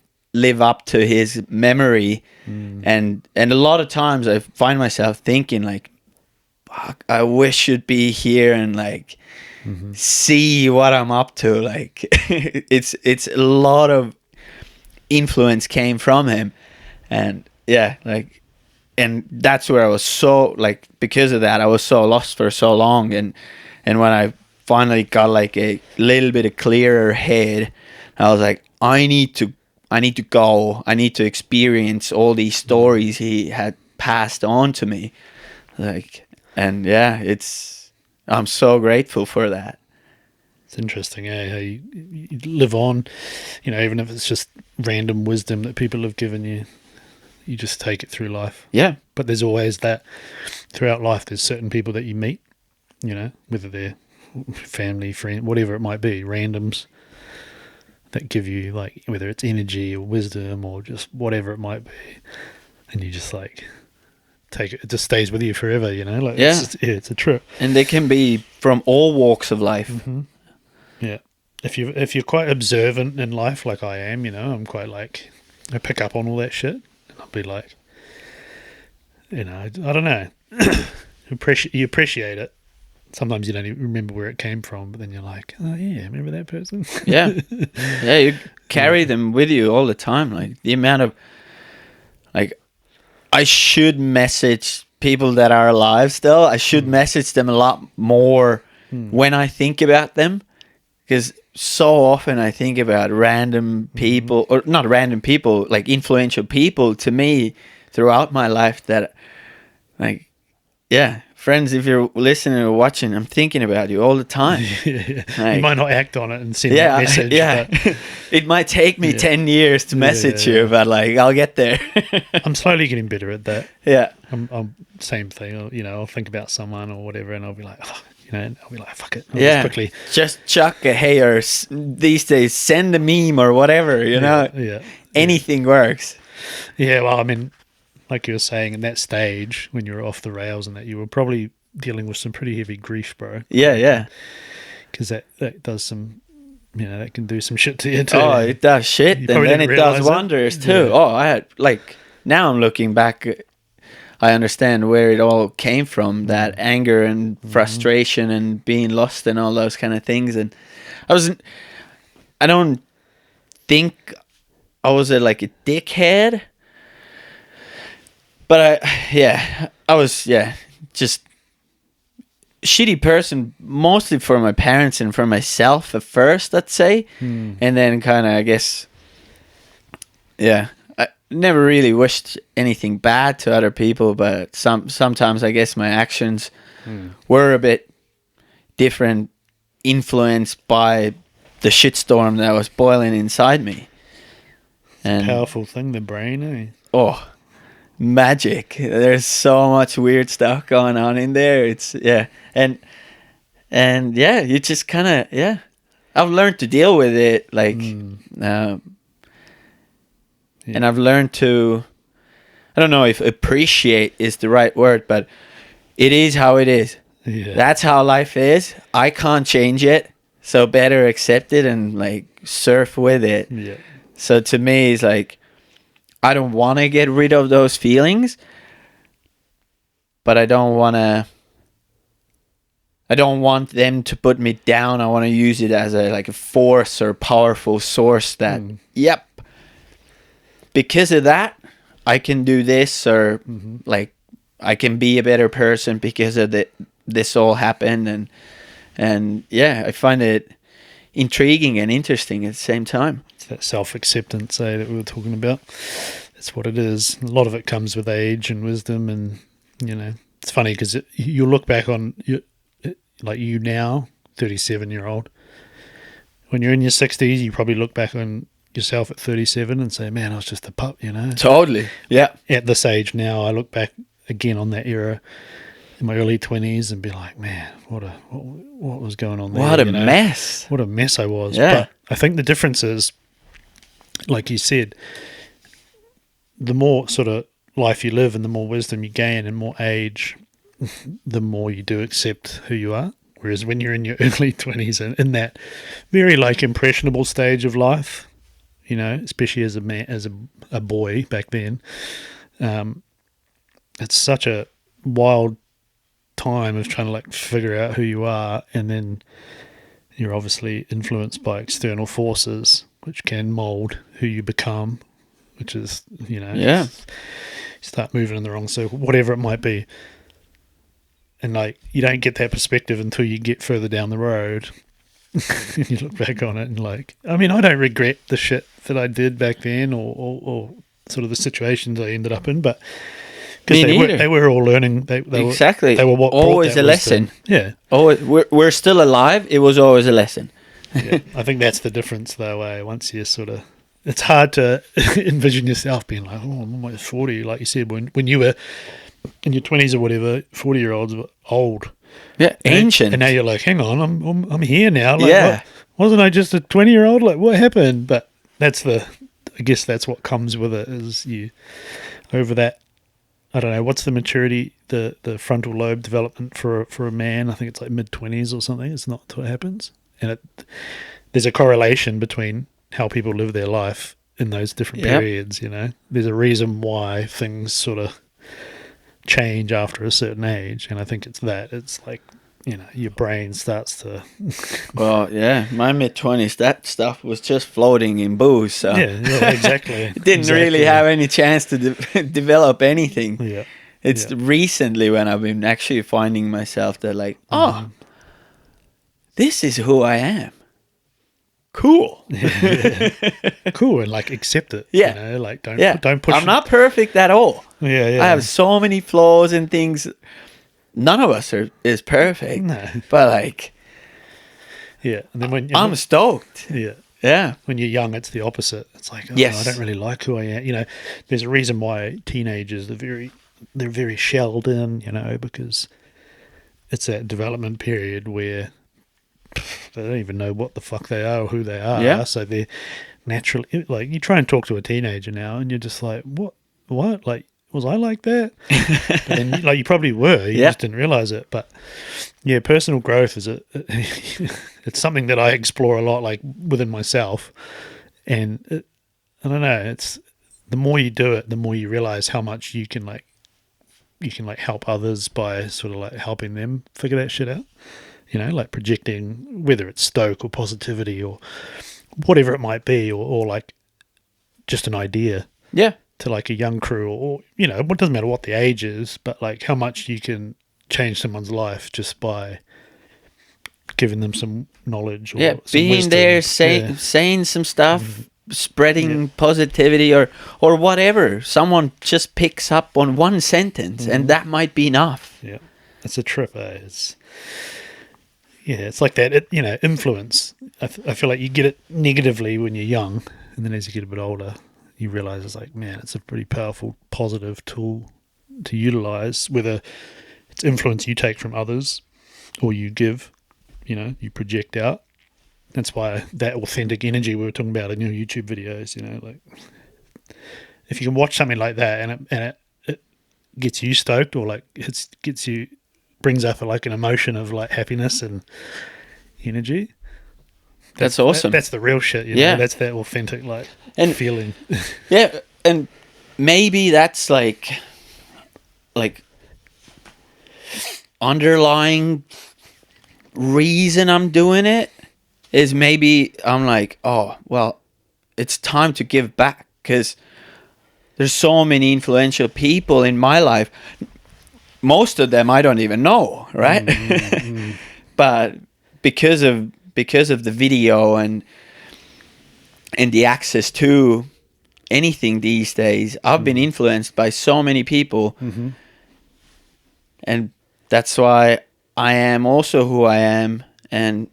up to his memory, and a lot of times I find myself thinking like, fuck, I wish you'd be here and like see what I'm up to. Like it's a lot of influence came from him, and yeah, like, and that's where I was so like, because of that I was so lost for so long, and when I finally got like a little bit of clearer head, I was like, I need to go, I need to experience all these stories he had passed on to me, like, and yeah, I'm so grateful for that. It's interesting, how you live on, even if it's just random wisdom that people have given you, you just take it through life. Yeah. But there's always that throughout life. There's certain people that you meet, whether they're family, friend, whatever it might be, randoms that give you, like, whether it's energy or wisdom or just whatever it might be, and you just like take it. It just stays with you forever, Like, yeah, it's a trip. And they can be from all walks of life. Mm-hmm. Yeah, if you're quite observant in life, like I am, I'm quite like, I pick up on all that shit, and I'll be like, I don't know, you appreciate it. Sometimes you don't even remember where it came from, but then you're like, oh yeah, remember that person? Yeah, yeah, you carry them with you all the time. Like the amount of, like, I should message people that are alive still. I should message them a lot more when I think about them. Because so often I think about random people, or not random people, like influential people to me throughout my life that, like, yeah, friends, if you're listening or watching, I'm thinking about you all the time. Yeah. Like, you might not act on it and send a message. Yeah, But it might take me 10 years to message you, but like, I'll get there. I'm slowly getting better at that. Yeah. I'm same thing. I'll think about someone or whatever, and I'll be like, and I'll be like, fuck it. I'll Yeah, just quickly just chuck a hey, or these days send a meme or whatever, Yeah. Anything works. Yeah, well, I mean, like you were saying, in that stage when you were off the rails and that, you were probably dealing with some pretty heavy grief, bro. Yeah. Because that does some, that can do some shit to you too. Oh, it does shit, You and probably then it didn't does realise it. wonders too. Yeah. Oh, I had, like, now I'm looking back, I understand where it all came from, that anger and frustration and being lost and all those kind of things. And I don't think I was a dickhead, but I was just shitty person, mostly for my parents and for myself at first, I'd say. And then kind of, I guess, I never really wished anything bad to other people, but sometimes I guess my actions were a bit different, influenced by the shitstorm that was boiling inside me. And Powerful thing, the brain, eh? oh, magic. There's so much weird stuff going on in there. It's and you just kind of I've learned to deal with it, like and I've learned to, I don't know if appreciate is the right word, but it is how it is. Yeah. That's how life is. I can't change it, so better accept it and like surf with it. Yeah. So to me, it's like, I don't want to get rid of those feelings, but I don't want them to put me down. I want to use it as a force or powerful source that, yep, because of that, I can do this, or like, I can be a better person because of this all happened. And I find it intriguing and interesting at the same time. It's that self-acceptance, that we were talking about. That's what it is. A lot of it comes with age and wisdom, and it's funny because you look back on you now, 37-year-old. When you're in your 60s, you probably look back on yourself at 37 and say, "Man, I was just a pup," Totally, yeah. At this age now, I look back again on that era in my early 20s and be like, "Man, what was going on there? What a mess! What a mess I was." Yeah. But I think the difference is, like you said, the more sort of life you live and the more wisdom you gain and more age, the more you do accept who you are. Whereas when you're in your early 20s and in that very impressionable stage of life, especially as a man, as a boy back then, it's such a wild time of trying to like figure out who you are, and then you're obviously influenced by external forces which can mold who you become, which is, you know, Yeah. you start moving in the wrong circle, whatever it might be. And like, you don't get that perspective until you get further down the road. And you look back on it and like, I mean, I don't regret the shit that I did back then, or sort of the situations I ended up in, but because they were all learning. They Exactly. They were what brought always that a wisdom. lesson. Yeah. Oh, we're still alive. It was always a lesson. Yeah. I think that's the difference, though. Once you sort of, it's hard to envision yourself being like, oh, I'm almost 40, like you said, when you were in your 20s or whatever. 40-year-olds were old. Yeah, ancient. And now you're like, hang on, I'm here now. Like, Yeah. wasn't I just a 20-year-old? Like, what happened? But I guess that's what comes with it, is you over that. I don't know, what's the maturity, the frontal lobe development for a man? I think it's like mid-20s or something. It's not what happens. And there's a correlation between how people live their life in those different periods, you know. There's a reason why things sort of change after a certain age, and I think it's like, you know, your brain starts to Well, yeah, my mid-20s, that stuff was just floating in booze, so yeah, exactly. it didn't really have any chance to develop anything. Yeah, It's recently when I've been actually finding myself that like, oh, this is who I am. Cool. cool, and like accept it. Yeah. You know, like don't push. I'm not perfect at all. Yeah. I have so many flaws and things. None of us is perfect. No. But like, yeah, and then when I'm stoked. Yeah, when you're young, it's the opposite. It's like, oh, Yes. I don't really like who I am. You know, there's a reason why teenagers they're very shelled in. You know, because it's that development period where they don't even know what the fuck they are or who they are. Yeah. So they're naturally, like, you try and talk to a teenager now, and you're just like, what? Like, was I like that? But then, like, you probably were. You just didn't realize it. But yeah, personal growth is it's something that I explore a lot, like within myself. And I don't know. It's the more you do it, the more you realize how much you can help others by sort of like helping them figure that shit out. You know, like projecting, whether it's Stoke or positivity or whatever it might be, or like just an idea. Yeah. To like a young crew, or, you know, it doesn't matter what the age is, but like how much you can change someone's life just by giving them some knowledge. Or some being wisdom. there, saying some stuff, spreading positivity or whatever. Someone just picks up on one sentence, and that might be enough. Yeah, it's a trip. It's like that. You know, influence. I feel like you get it negatively when you're young, and then as you get a bit older, you realize it's like, man, it's a pretty powerful, positive tool to utilize, whether it's influence you take from others or you give, you know, you project out. That's why that authentic energy we were talking about in your YouTube videos, you know, like if you can watch something like that and it gets you stoked, or like brings up like an emotion of like happiness and energy. That's awesome. That's the real shit, you know? That's that authentic like feeling. Yeah, and maybe that's like underlying reason I'm doing it is maybe I'm like, oh, well, it's time to give back, because there's so many influential people in my life. Most of them I don't even know, right? But because of the video and the access to anything these days, I've been influenced by so many people. And that's why I am also who I am. And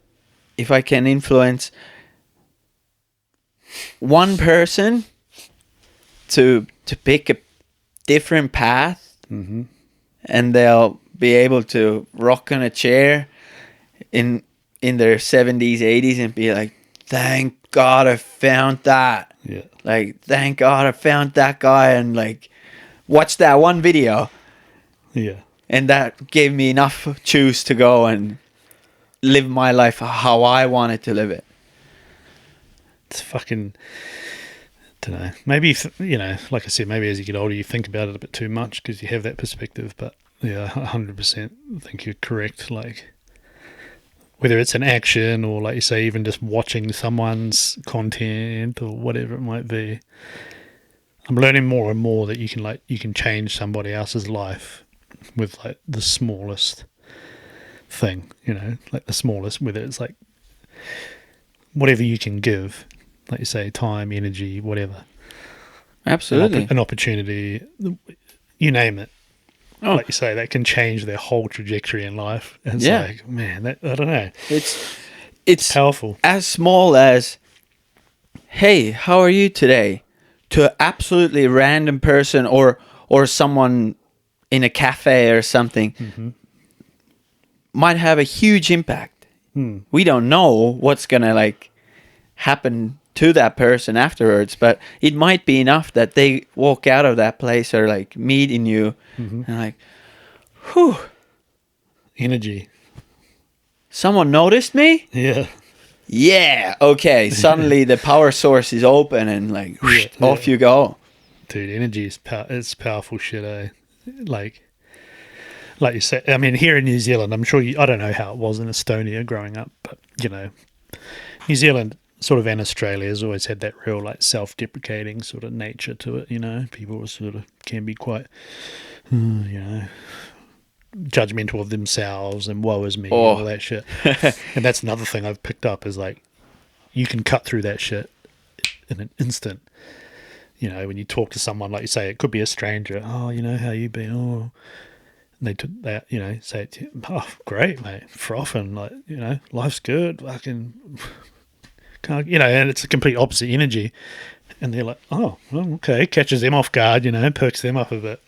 if I can influence one person to pick a different path, and they'll be able to rock on a chair in their 70s, 80s, and be like, thank God I found that. Yeah. Like, thank God I found that guy, and like, watch that one video. Yeah. And that gave me enough juice to go and live my life how I wanted to live it. It's fucking, don't know. Maybe, you know, like I said, maybe as you get older, you think about it a bit too much because you have that perspective. But Yeah, 100% think you're correct. Like, whether it's an action or, like you say, even just watching someone's content or whatever it might be, I'm learning more and more that you can change somebody else's life with like the smallest thing, like the smallest, whether it's like whatever you can give, like you say, time, energy, whatever. Absolutely. An opportunity, you name it. Oh. Like you say, that can change their whole trajectory in life. And it's Yeah. like, man, I don't know. It's Powerful. as small as, hey, how are you today? To an absolutely random person or someone in a cafe or something might have a huge impact. We don't know what's gonna like happen to that person afterwards, but it might be enough that they walk out of that place or like meeting you and like, whew, Energy. someone noticed me? Yeah. Yeah, okay. Suddenly the power source is open and like off you go. Dude, energy is it's powerful shit, eh? Like you said, I mean, here in New Zealand, I'm sure I don't know how it was in Estonia growing up, but New Zealand sort of, and Australia has always had that real like self-deprecating sort of nature to it. People were sort of can be quite judgmental of themselves and woe is me and all that shit. And that's another thing I've picked up is like you can cut through that shit in an instant. When you talk to someone, like you say, it could be a stranger. Oh, how you been? Oh, and they took that, say it to you. Oh, great, mate, frothing, like life's good. Fucking can't, and it's a complete opposite energy. And they're like, oh, well, okay, catches them off guard, perks them up a bit.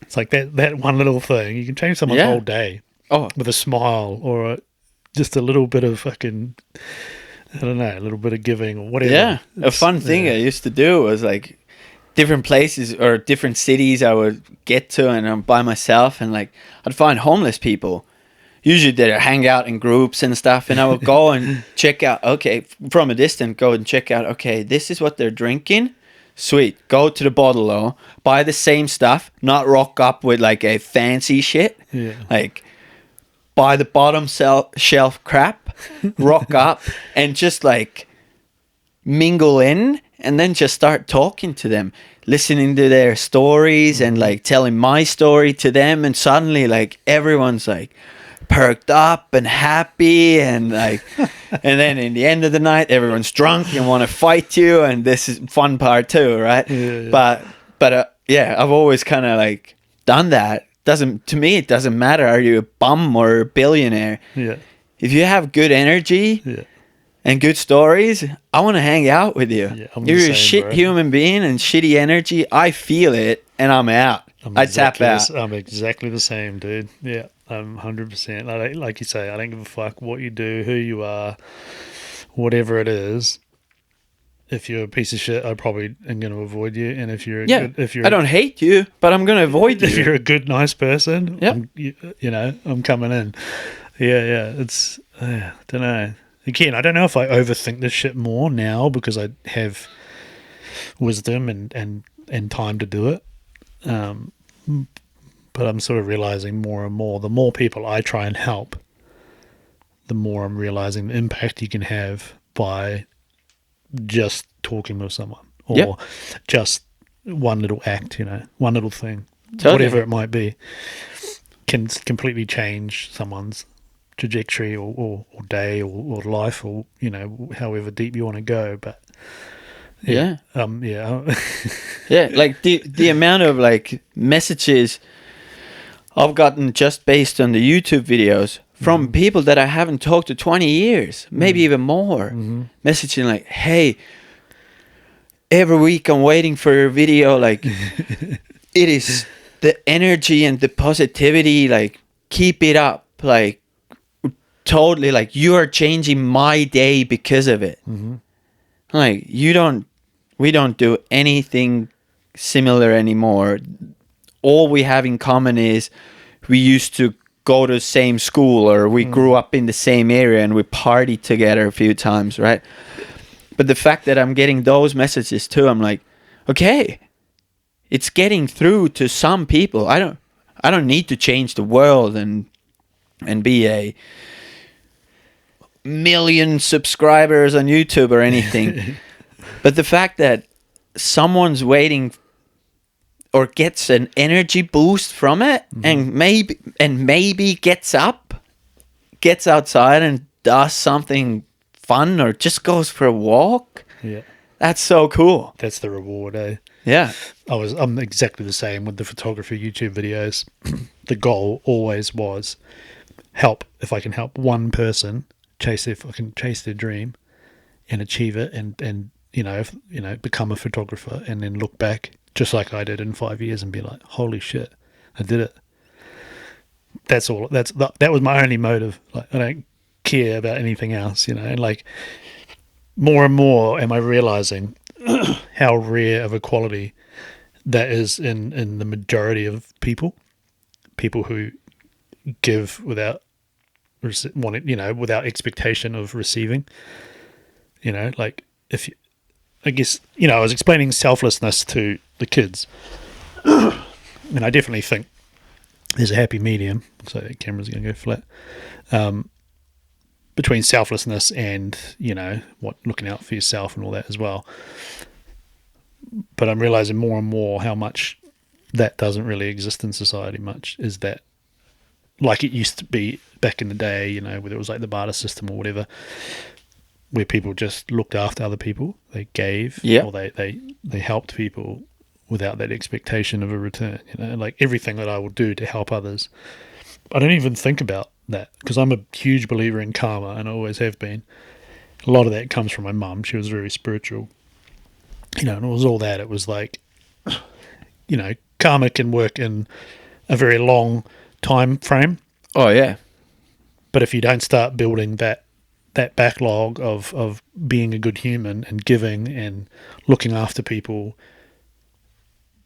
It's like that one little thing. You can change someone's whole day with a smile or just a little bit of fucking, I don't know, a little bit of giving or whatever. Yeah, a fun thing I used to do was like different places or different cities I would get to and I'm by myself and like I'd find homeless people. Usually they'd hang out in groups and stuff and I would go and check out, okay, from a distance, go and check out, okay, this is what they're drinking. Sweet. Go to the bottle though, buy the same stuff, not rock up with like a fancy shit. Yeah. Like buy the bottom shelf crap, rock up and just like mingle in and then just start talking to them, listening to their stories and like telling my story to them. And suddenly like everyone's like perked up and happy and like and then in the end of the night everyone's drunk and want to fight you and this is fun part too, right? But I've always kind of like done that. To me it doesn't matter, are you a bum or a billionaire? If you have good energy and good stories, I want to hang out with you. You're a shit human being and shitty energy, I feel it and I'm out. I tap out. I'm exactly the same, dude. Yeah, I'm 100%. Like you say, I don't give a fuck what you do, who you are, whatever it is. If you're a piece of shit, I probably am going to avoid you. And if you're I don't hate you, but I'm going to avoid you. If you're a good, nice person, I'm coming in. Yeah. It's I don't know. Again, I don't know if I overthink this shit more now because I have wisdom and time to do it. But I'm sort of realizing more and more, the more people I try and help, the more I'm realizing the impact you can have by just talking with someone or just one little act, one little thing, whatever it might be, can completely change someone's trajectory or day or life or, however deep you want to go. But yeah, like the amount of like messages I've gotten just based on the YouTube videos from people that I haven't talked to 20 years, maybe even more, messaging like, hey, every week I'm waiting for your video, like it is the energy and the positivity, like keep it up, like totally, like you are changing my day because of it. Like we don't do anything similar anymore. All we have in common is we used to go to the same school or we grew up in the same area and we partied together a few times, right? But the fact that I'm getting those messages too, I'm like, okay, it's getting through to some people. I don't need to change the world and be a million subscribers on YouTube or anything. But the fact that someone's waiting or gets an energy boost from it, and maybe gets outside and does something fun, or just goes for a walk. Yeah. That's so cool. That's the reward, eh? Yeah. I'm exactly the same with the photography YouTube videos. The goal always was if I can help one person chase their dream and achieve it, and become a photographer, and then look back just like I did in 5 years and be like, holy shit, I did it. That's all. That was my only motive. Like, I don't care about anything else, and like, more and more am I realizing how rare of a quality that is in the majority of people who give without without expectation of receiving. Like, I was explaining selflessness to the kids, and I definitely think there's a happy medium. So the camera's going to go flat. Between selflessness and, looking out for yourself and all that as well. But I'm realizing more and more how much that doesn't really exist in society much, is that like it used to be back in the day, whether it was like the barter system or whatever, where people just looked after other people, they gave, or they helped people without that expectation of a return. Like everything that I will do to help others, I don't even think about that, because I'm a huge believer in karma, and I always have been. A lot of that comes from my mum. She was very spiritual, and it was all that. It was like, karma can work in a very long time frame. Oh yeah. But if you don't start building that backlog of being a good human and giving and looking after people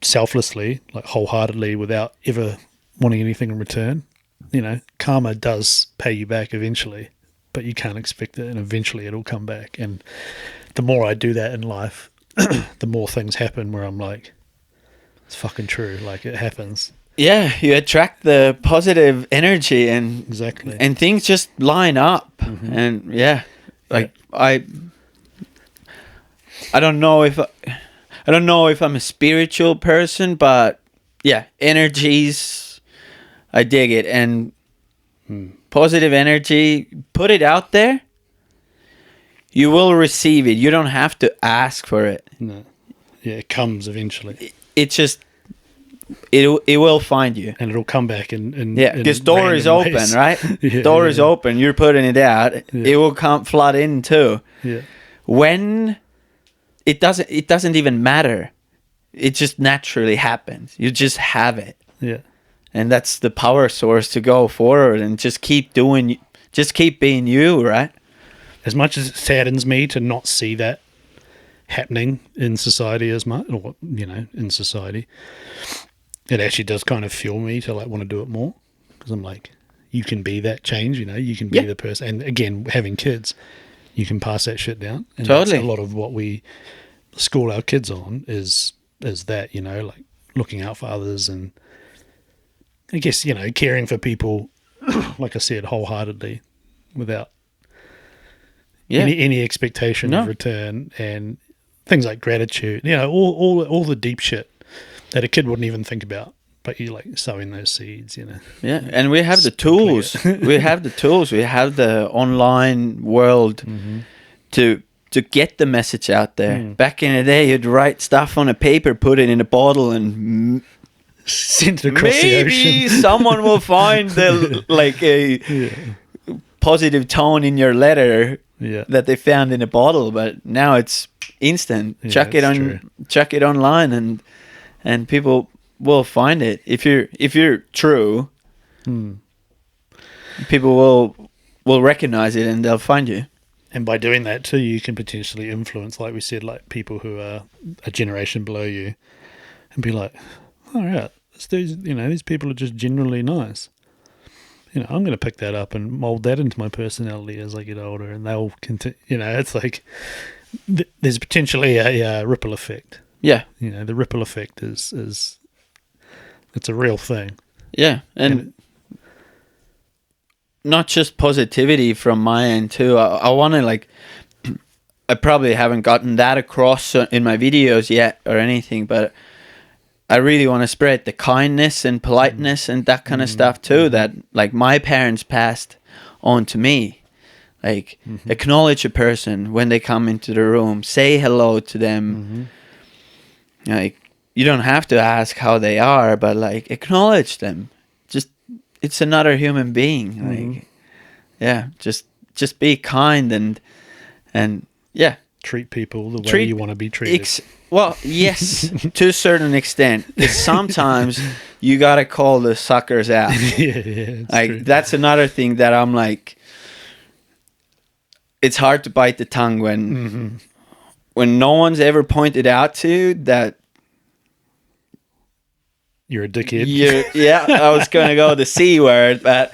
selflessly, like wholeheartedly, without ever wanting anything in return, karma does pay you back eventually, but you can't expect it, and eventually it'll come back. And the more I do that in life, the more things happen where I'm like, it's fucking true, like it happens. Yeah, you attract the positive energy, and Exactly, and things just line up. And I don't know if I'm a spiritual person, but yeah, energies, I dig it. And positive energy, put it out there, you will receive it. You don't have to ask for it. No. Yeah, it comes eventually. It just, it will find you. And it'll come back in because door is open, ways. right? Door is open. You're putting it out. Yeah. It will come flood in too. Yeah. When it doesn't even matter. It just naturally happens. You just have it. Yeah. And that's the power source to go forward and just keep being you, right? As much as it saddens me to not see that happening in society as much, or in society, it actually does kind of fuel me to like want to do it more, because I'm like, you can be that change, you can be the person. And again, having kids, you can pass that shit down. And totally. That's a lot of what we school our kids on is that, like looking out for others, and I guess, caring for people, like I said, wholeheartedly, without any expectation of return, and things like gratitude, all the deep shit that a kid wouldn't even think about, but you like sowing those seeds, Yeah, and we have the tools. We have the tools. We have the online world to get the message out there. Back in the day, you'd write stuff on a paper, put it in a bottle, and send it across the ocean. Maybe someone will find a positive tone in your letter that they found in a bottle. But now it's instant. Chuck it online, and people will find it. If you're true, people will recognize it, and they'll find you. And by doing that too, you can potentially influence, like we said, like people who are a generation below you, and be like, all right, these people are just genuinely nice. I'm going to pick that up and mold that into my personality as I get older, and they'll continue. It's like there's potentially a ripple effect. Yeah. The ripple effect is it's a real thing. Yeah, and not just positivity from my end too. I want to like, I probably haven't gotten that across in my videos yet or anything, but I really want to spread the kindness and politeness and that kind of stuff too, that like my parents passed on to me. Like, acknowledge a person when they come into the room, say hello to them. Like, you don't have to ask how they are, but like, acknowledge them. Just, it's another human being. Like, yeah, just be kind and yeah. Treat people the way you want to be treated. Well, yes, to a certain extent. Because sometimes you gotta call the suckers out. Yeah, like true. That's another thing that I'm like. It's hard to bite the tongue when no one's ever pointed out to you that you're a dickhead. Yeah, I was going to go the C word, but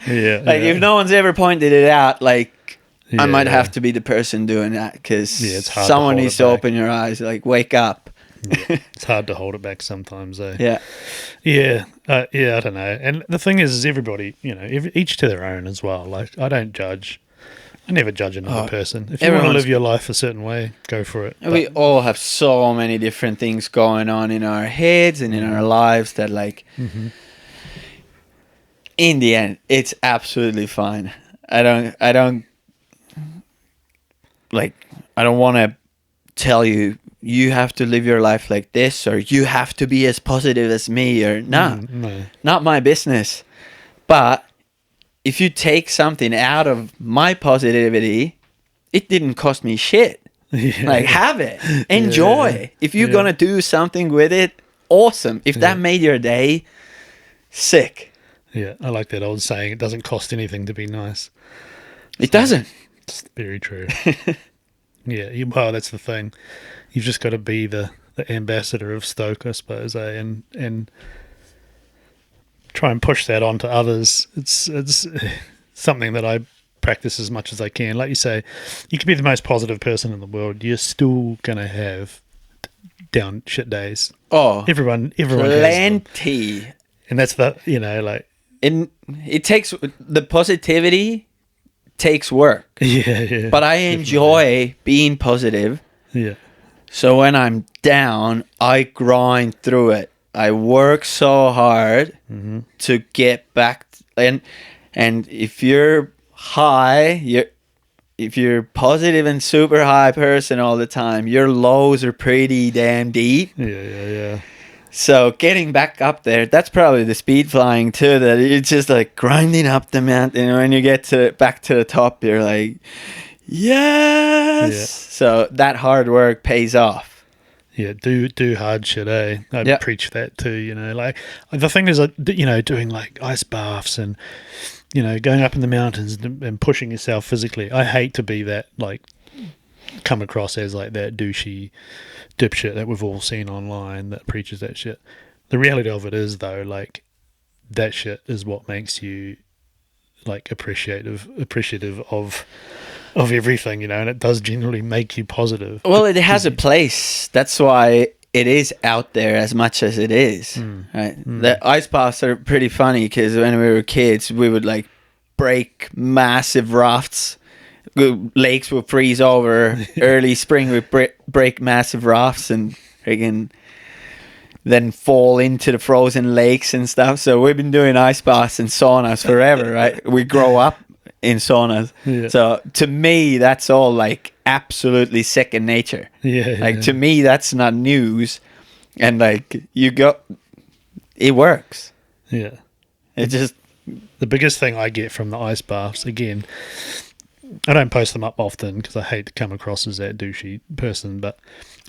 if no one's ever pointed it out, like I might have to be the person doing that because someone needs to open your eyes, like wake up. It's hard to hold it back sometimes, eh? Yeah. I don't know. And the thing is everybody, each to their own as well. Like, I don't judge. I never judge another person. If you want to live your life a certain way, go for it. We all have so many different things going on in our heads and in our lives that, like, in the end, it's absolutely fine. I don't want to tell you have to live your life like this, or you have to be as positive as me, or no, not my business. But if you take something out of my positivity, it didn't cost me shit. Like, have it, enjoy. If you're gonna do something with it, awesome. If that made your day, sick. Yeah, I like that old saying, it doesn't cost anything to be nice. It doesn't. It's very true. Well, that's the thing. You've just got to be the ambassador of Stoke, I suppose, and try and push that on to others. It's something that I practice as much as I can. Like you say, you can be the most positive person in the world. You're still going to have down shit days. Oh, everyone plenty. Has them. And that's it takes the positivity takes work. Yeah. But I enjoy being positive. Yeah. So when I'm down, I grind through it. I work so hard to get back. And if you're high, if you're positive and super high person all the time, your lows are pretty damn deep. Yeah. So getting back up there, that's probably the speed flying too, that it's just like grinding up the mountain. And when you get back to the top, you're like, yes. Yeah. So that hard work pays off. Yeah, do hard shit, eh? I preach that too, like the thing is, doing like ice baths and, going up in the mountains and pushing yourself physically. I hate to be that, like, come across as like that douchey dipshit that we've all seen online that preaches that shit. The reality of it is, though, like, that shit is what makes you, like, appreciative of everything, and it does generally make you positive. Well, it has a place. That's why it is out there as much as it is. Right? The ice baths are pretty funny because when we were kids, we would like break massive rafts. Lakes would freeze over. Early spring, we break massive rafts and friggin' then fall into the frozen lakes and stuff. So we've been doing ice baths and saunas forever, right? We grow up in saunas. Yeah. So to me, that's all like absolutely second nature. To me, that's not news. And like it works. Yeah. It just, the biggest thing I get from the ice baths, again, I don't post them up often because I hate to come across as that douchey person, but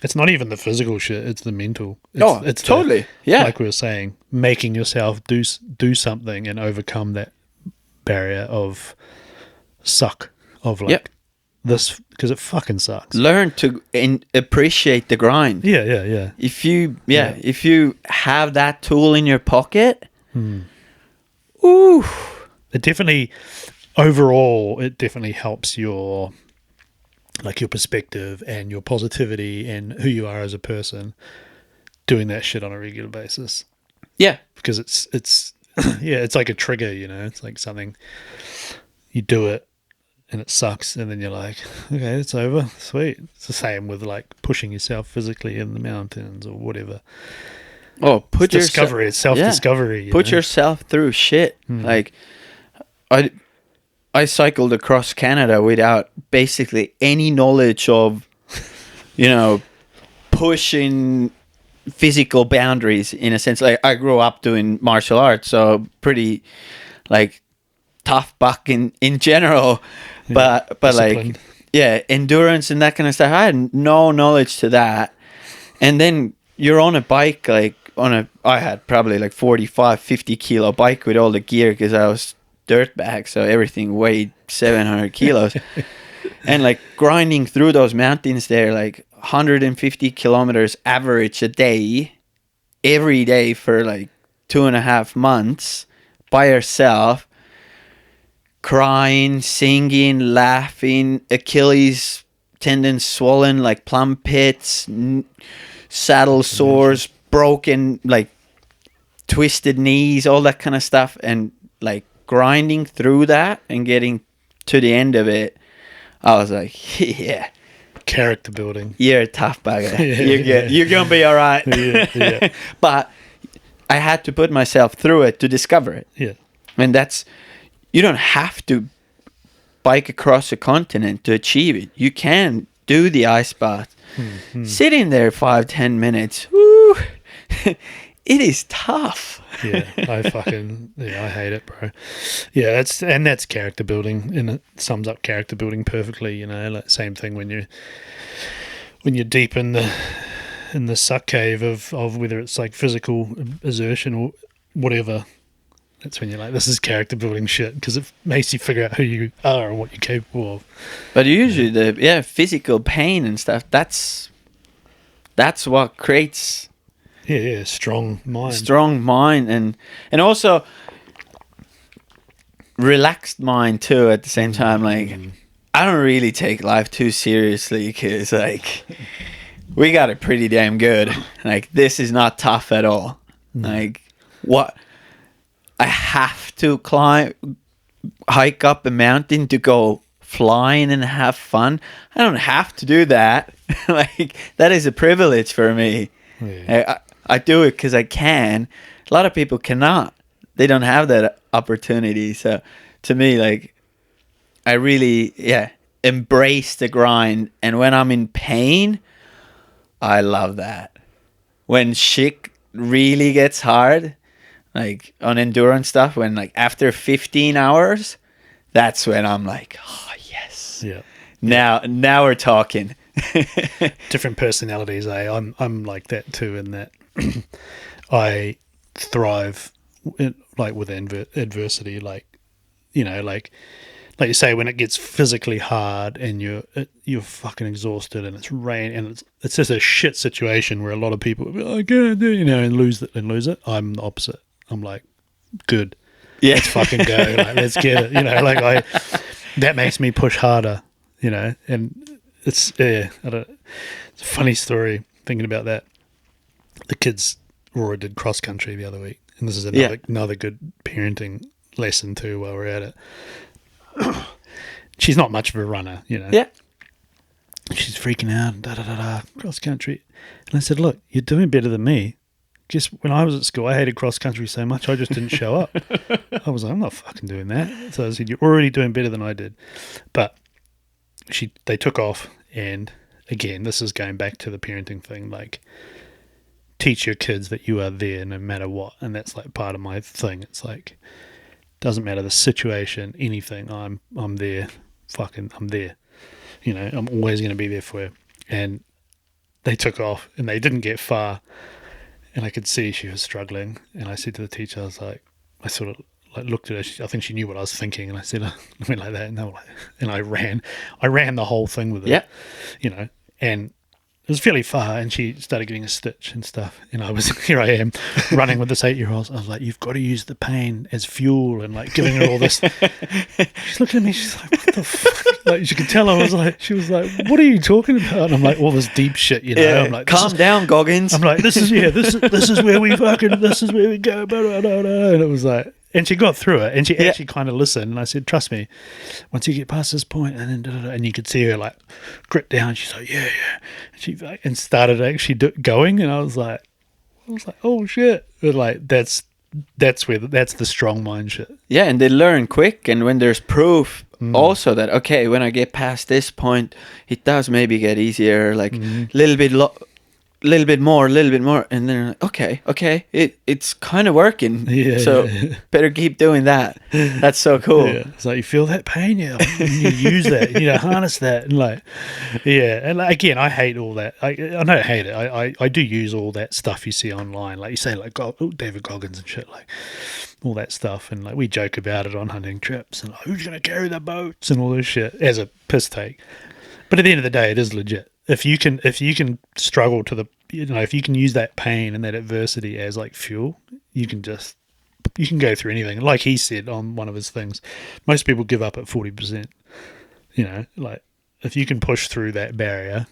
it's not even the physical shit, it's the mental. It's totally. Like we were saying, making yourself do something and overcome that barrier of suck, of like this, because it fucking sucks. Learn to appreciate the grind. Yeah. If you have that tool in your pocket, ooh, it definitely, overall, it definitely helps your perspective and your positivity and who you are as a person doing that shit on a regular basis. Yeah. because it's yeah, it's like a trigger, you know. It's like something you do it and it sucks, and then you're like, okay, it's over, sweet. It's the same with like pushing yourself physically in the mountains or whatever. Oh, put It's discovery, it's self-discovery. Yeah. Put yourself through shit. Like, I cycled across Canada without basically any knowledge of, you know, pushing physical boundaries in a sense. Like, I grew up doing martial arts, so pretty like tough buck in general, but like, yeah, endurance and that kind of stuff. I had no knowledge to that. And then you're on a bike, like I had probably like 45, 50 kilo bike with all the gear because I was dirtbag, so everything weighed 700 kilos. And like grinding through those mountains there, like 150 kilometers average a day, every day for like 2.5 months by yourself, crying, singing, laughing, Achilles tendons swollen like plum pits, saddle sores, broken, like twisted knees, all that kind of stuff. And like grinding through that and getting to the end of it, I was like, yeah, character building. You're a tough bugger. You're gonna be all right. Yeah. But I had to put myself through it to discover it. Yeah. And you don't have to bike across a continent to achieve it. You can do the ice bath. Sitting there 5-10 minutes, woo, it is tough. Yeah, I hate it, bro. Yeah, that's character building, and it sums up character building perfectly. You know, like same thing when you're deep in the suck cave of whether it's like physical exertion or whatever. That's when you're like, this is character building shit, because it makes you figure out who you are and what you're capable of. But usually the physical pain and stuff, that's what creates strong mind and also relaxed mind too at the same time. Like, I don't really take life too seriously because like we got it pretty damn good. Like, this is not tough at all. Like, what I have to hike up a mountain to go flying and have fun. I don't have to do that. Like, that is a privilege for me. I do it because I can. A lot of people cannot. They don't have that opportunity. So to me, like, I really, embrace the grind. And when I'm in pain, I love that. When shit really gets hard, like on endurance stuff, when like after 15 hours, that's when I'm like, oh yes. Yeah. Now we're talking. Different personalities, eh? I'm like that too, in that I thrive with adversity, like, you know, like you say, when it gets physically hard and you're fucking exhausted and it's rain and it's just a shit situation where a lot of people will be like, I can't do, you know, and lose it. I'm the opposite. I'm like, good. Yeah. Let's fucking go. Like, let's get it. You know, like that makes me push harder, you know, and it's a funny story thinking about that. The kids, Rory did cross country the other week, and this is another good parenting lesson too while we're at it. She's not much of a runner, you know. Yeah. She's freaking out, cross country. And I said, look, you're doing better than me. Just when I was at school, I hated cross country so much, I just didn't show up. I was like, I'm not fucking doing that. So I said, you're already doing better than I did. But they took off, and again, this is going back to the parenting thing, like, teach your kids that you are there no matter what. And that's like part of my thing. It's like, doesn't matter the situation, anything, I'm there. I'm there. You know, I'm always going to be there for her. And they took off, and they didn't get far. And I could see she was struggling. And I said to the teacher, I sort of like looked at her. I think she knew what I was thinking. And I said, I went like that. And I ran the whole thing with her. Yeah. You know, and was fairly far, and she started getting a stitch and stuff. And here I am running with this 8-year-old. I was like, you've got to use the pain as fuel, and like giving her all this. She's looking at me. She's like, what the fuck? Like, she could tell she was like, what are you talking about? And I'm like, all this deep shit, you know. Yeah, I'm like, calm down, Goggins. I'm like, this is where we go. Blah, blah, blah, blah. And it was like, and she got through it, and she actually kind of listened. And I said, trust me, once you get past this point, and then and you could see her like grit down. She's like, yeah. And she and started actually going, and I was like, oh shit. But like that's the strong mind shit. Yeah, and they learn quick, and when there's proof also that, okay, when I get past this point, it does maybe get easier, like a little bit more, and then like, okay, it's kind of working. Better keep doing that. That's so cool. Yeah. It's like, you feel that pain, you need to use that, you need to harness that, and like, and like, again, I hate all that. I don't hate it. I do use all that stuff you see online, like you say, like David Goggins and shit, like all that stuff, and like we joke about it on hunting trips, and like, who's gonna carry the boats and all this shit as a piss take. But at the end of the day, it is legit. If you can struggle to if you can use that pain and that adversity as like fuel, you can go through anything. Like he said on one of his things, most people give up at 40%. You know, like if you can push through that barrier,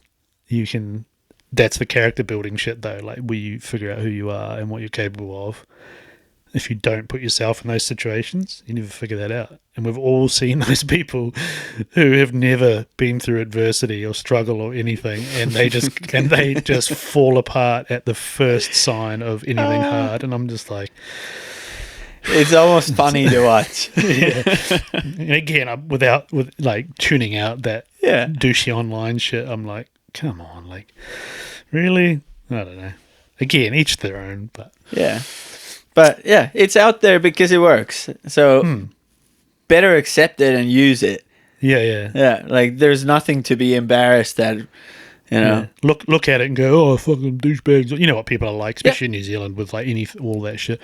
you can. That's the character building shit though. Like where you figure out who you are and what you're capable of. If you don't put yourself in those situations, you never figure that out. And we've all seen those people who have never been through adversity or struggle or anything, and they just fall apart at the first sign of anything hard. And I'm just like, it's almost funny to watch. And again, with tuning out that douchey online shit, I'm like, come on, like, really? I don't know. Again, each their own, but yeah. But yeah, it's out there because it works. So better accept it and use it. Yeah. Like there's nothing to be embarrassed at. You know, look at it and go, oh, fucking douchebags. You know what people are like, especially in New Zealand with like all that shit.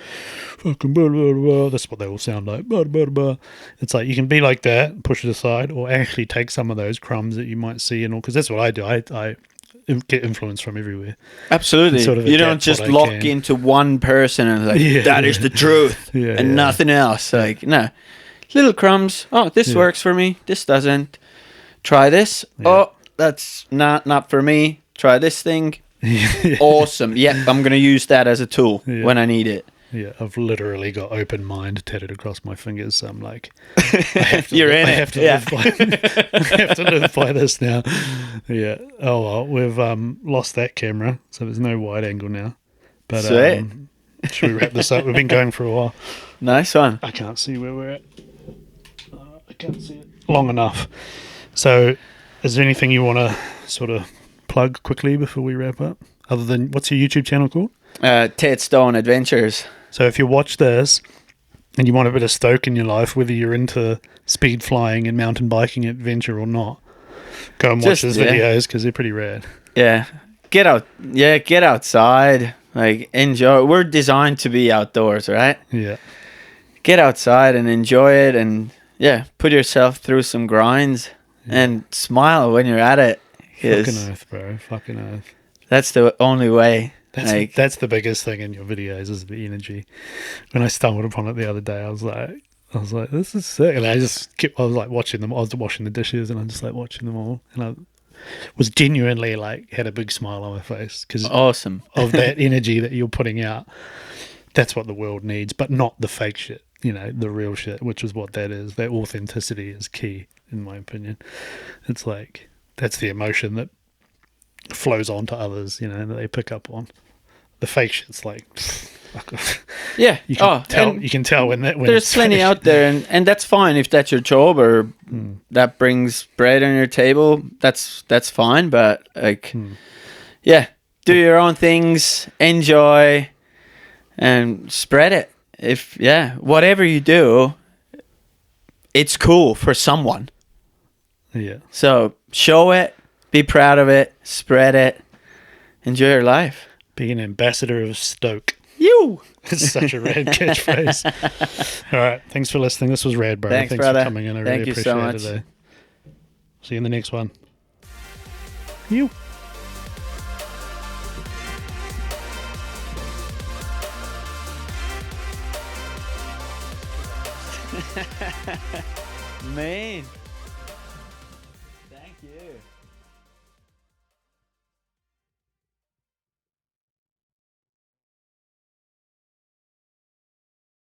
Fucking blah, blah, blah. That's what they all sound like. Blah, blah, blah. It's like you can be like that, push it aside, or actually take some of those crumbs that you might see and all. Because that's what I do. I get influence from everywhere. Absolutely. Sort of you don't just lock into one person and like, that is the truth and nothing else. Like, no. Little crumbs. Oh, this works for me. This doesn't. Try this. Oh, that's not for me. Try this thing. Awesome. Yeah, I'm going to use that as a tool when I need it. Yeah, I've literally got open mind tattooed across my fingers. So I'm like, I have to, I have to live by this now. Yeah. Oh well, we've lost that camera, so there's no wide angle now. But should we wrap this up? We've been going for a while. Nice one. I can't see where we're at. I can't see it long enough. So, is there anything you want to sort of plug quickly before we wrap up? Other than, what's your YouTube channel called? Ted Stone Adventures. So if you watch this and you want a bit of Stoke in your life, whether you're into speed flying and mountain biking adventure or not, go and watch his videos because they're pretty rad. Yeah. Get out. Yeah, get outside. Like, enjoy. We're designed to be outdoors, right? Yeah. Get outside and enjoy it, and put yourself through some grinds and smile when you're at it. Fucking earth, bro. Fucking earth. That's the only way. That's the biggest thing in your videos is the energy. When I stumbled upon it the other day, I was like, this is sick. And I was like watching them. I was washing the dishes and I'm just like watching them all. And I was genuinely like, had a big smile on my face. Because awesome. of that energy that you're putting out. That's what the world needs, but not the fake shit, you know, the real shit, which is what that is. That authenticity is key, in my opinion. It's like, that's the emotion that flows on to others, you know, that they pick up on. The fake shit's like, yeah. You can tell when there's plenty out there, and that's fine if that's your job or that brings bread on your table. That's fine, but like, do your own things, enjoy, and spread it. Whatever you do, it's cool for someone. Yeah. So show it, be proud of it, spread it, enjoy your life. Be an ambassador of Stoke. You! It's such a rad catchphrase. All right. Thanks for listening. This was rad, bro. Thanks brother. For coming in. I really appreciate so much. it. See you in the next one. You. Man. Thank you.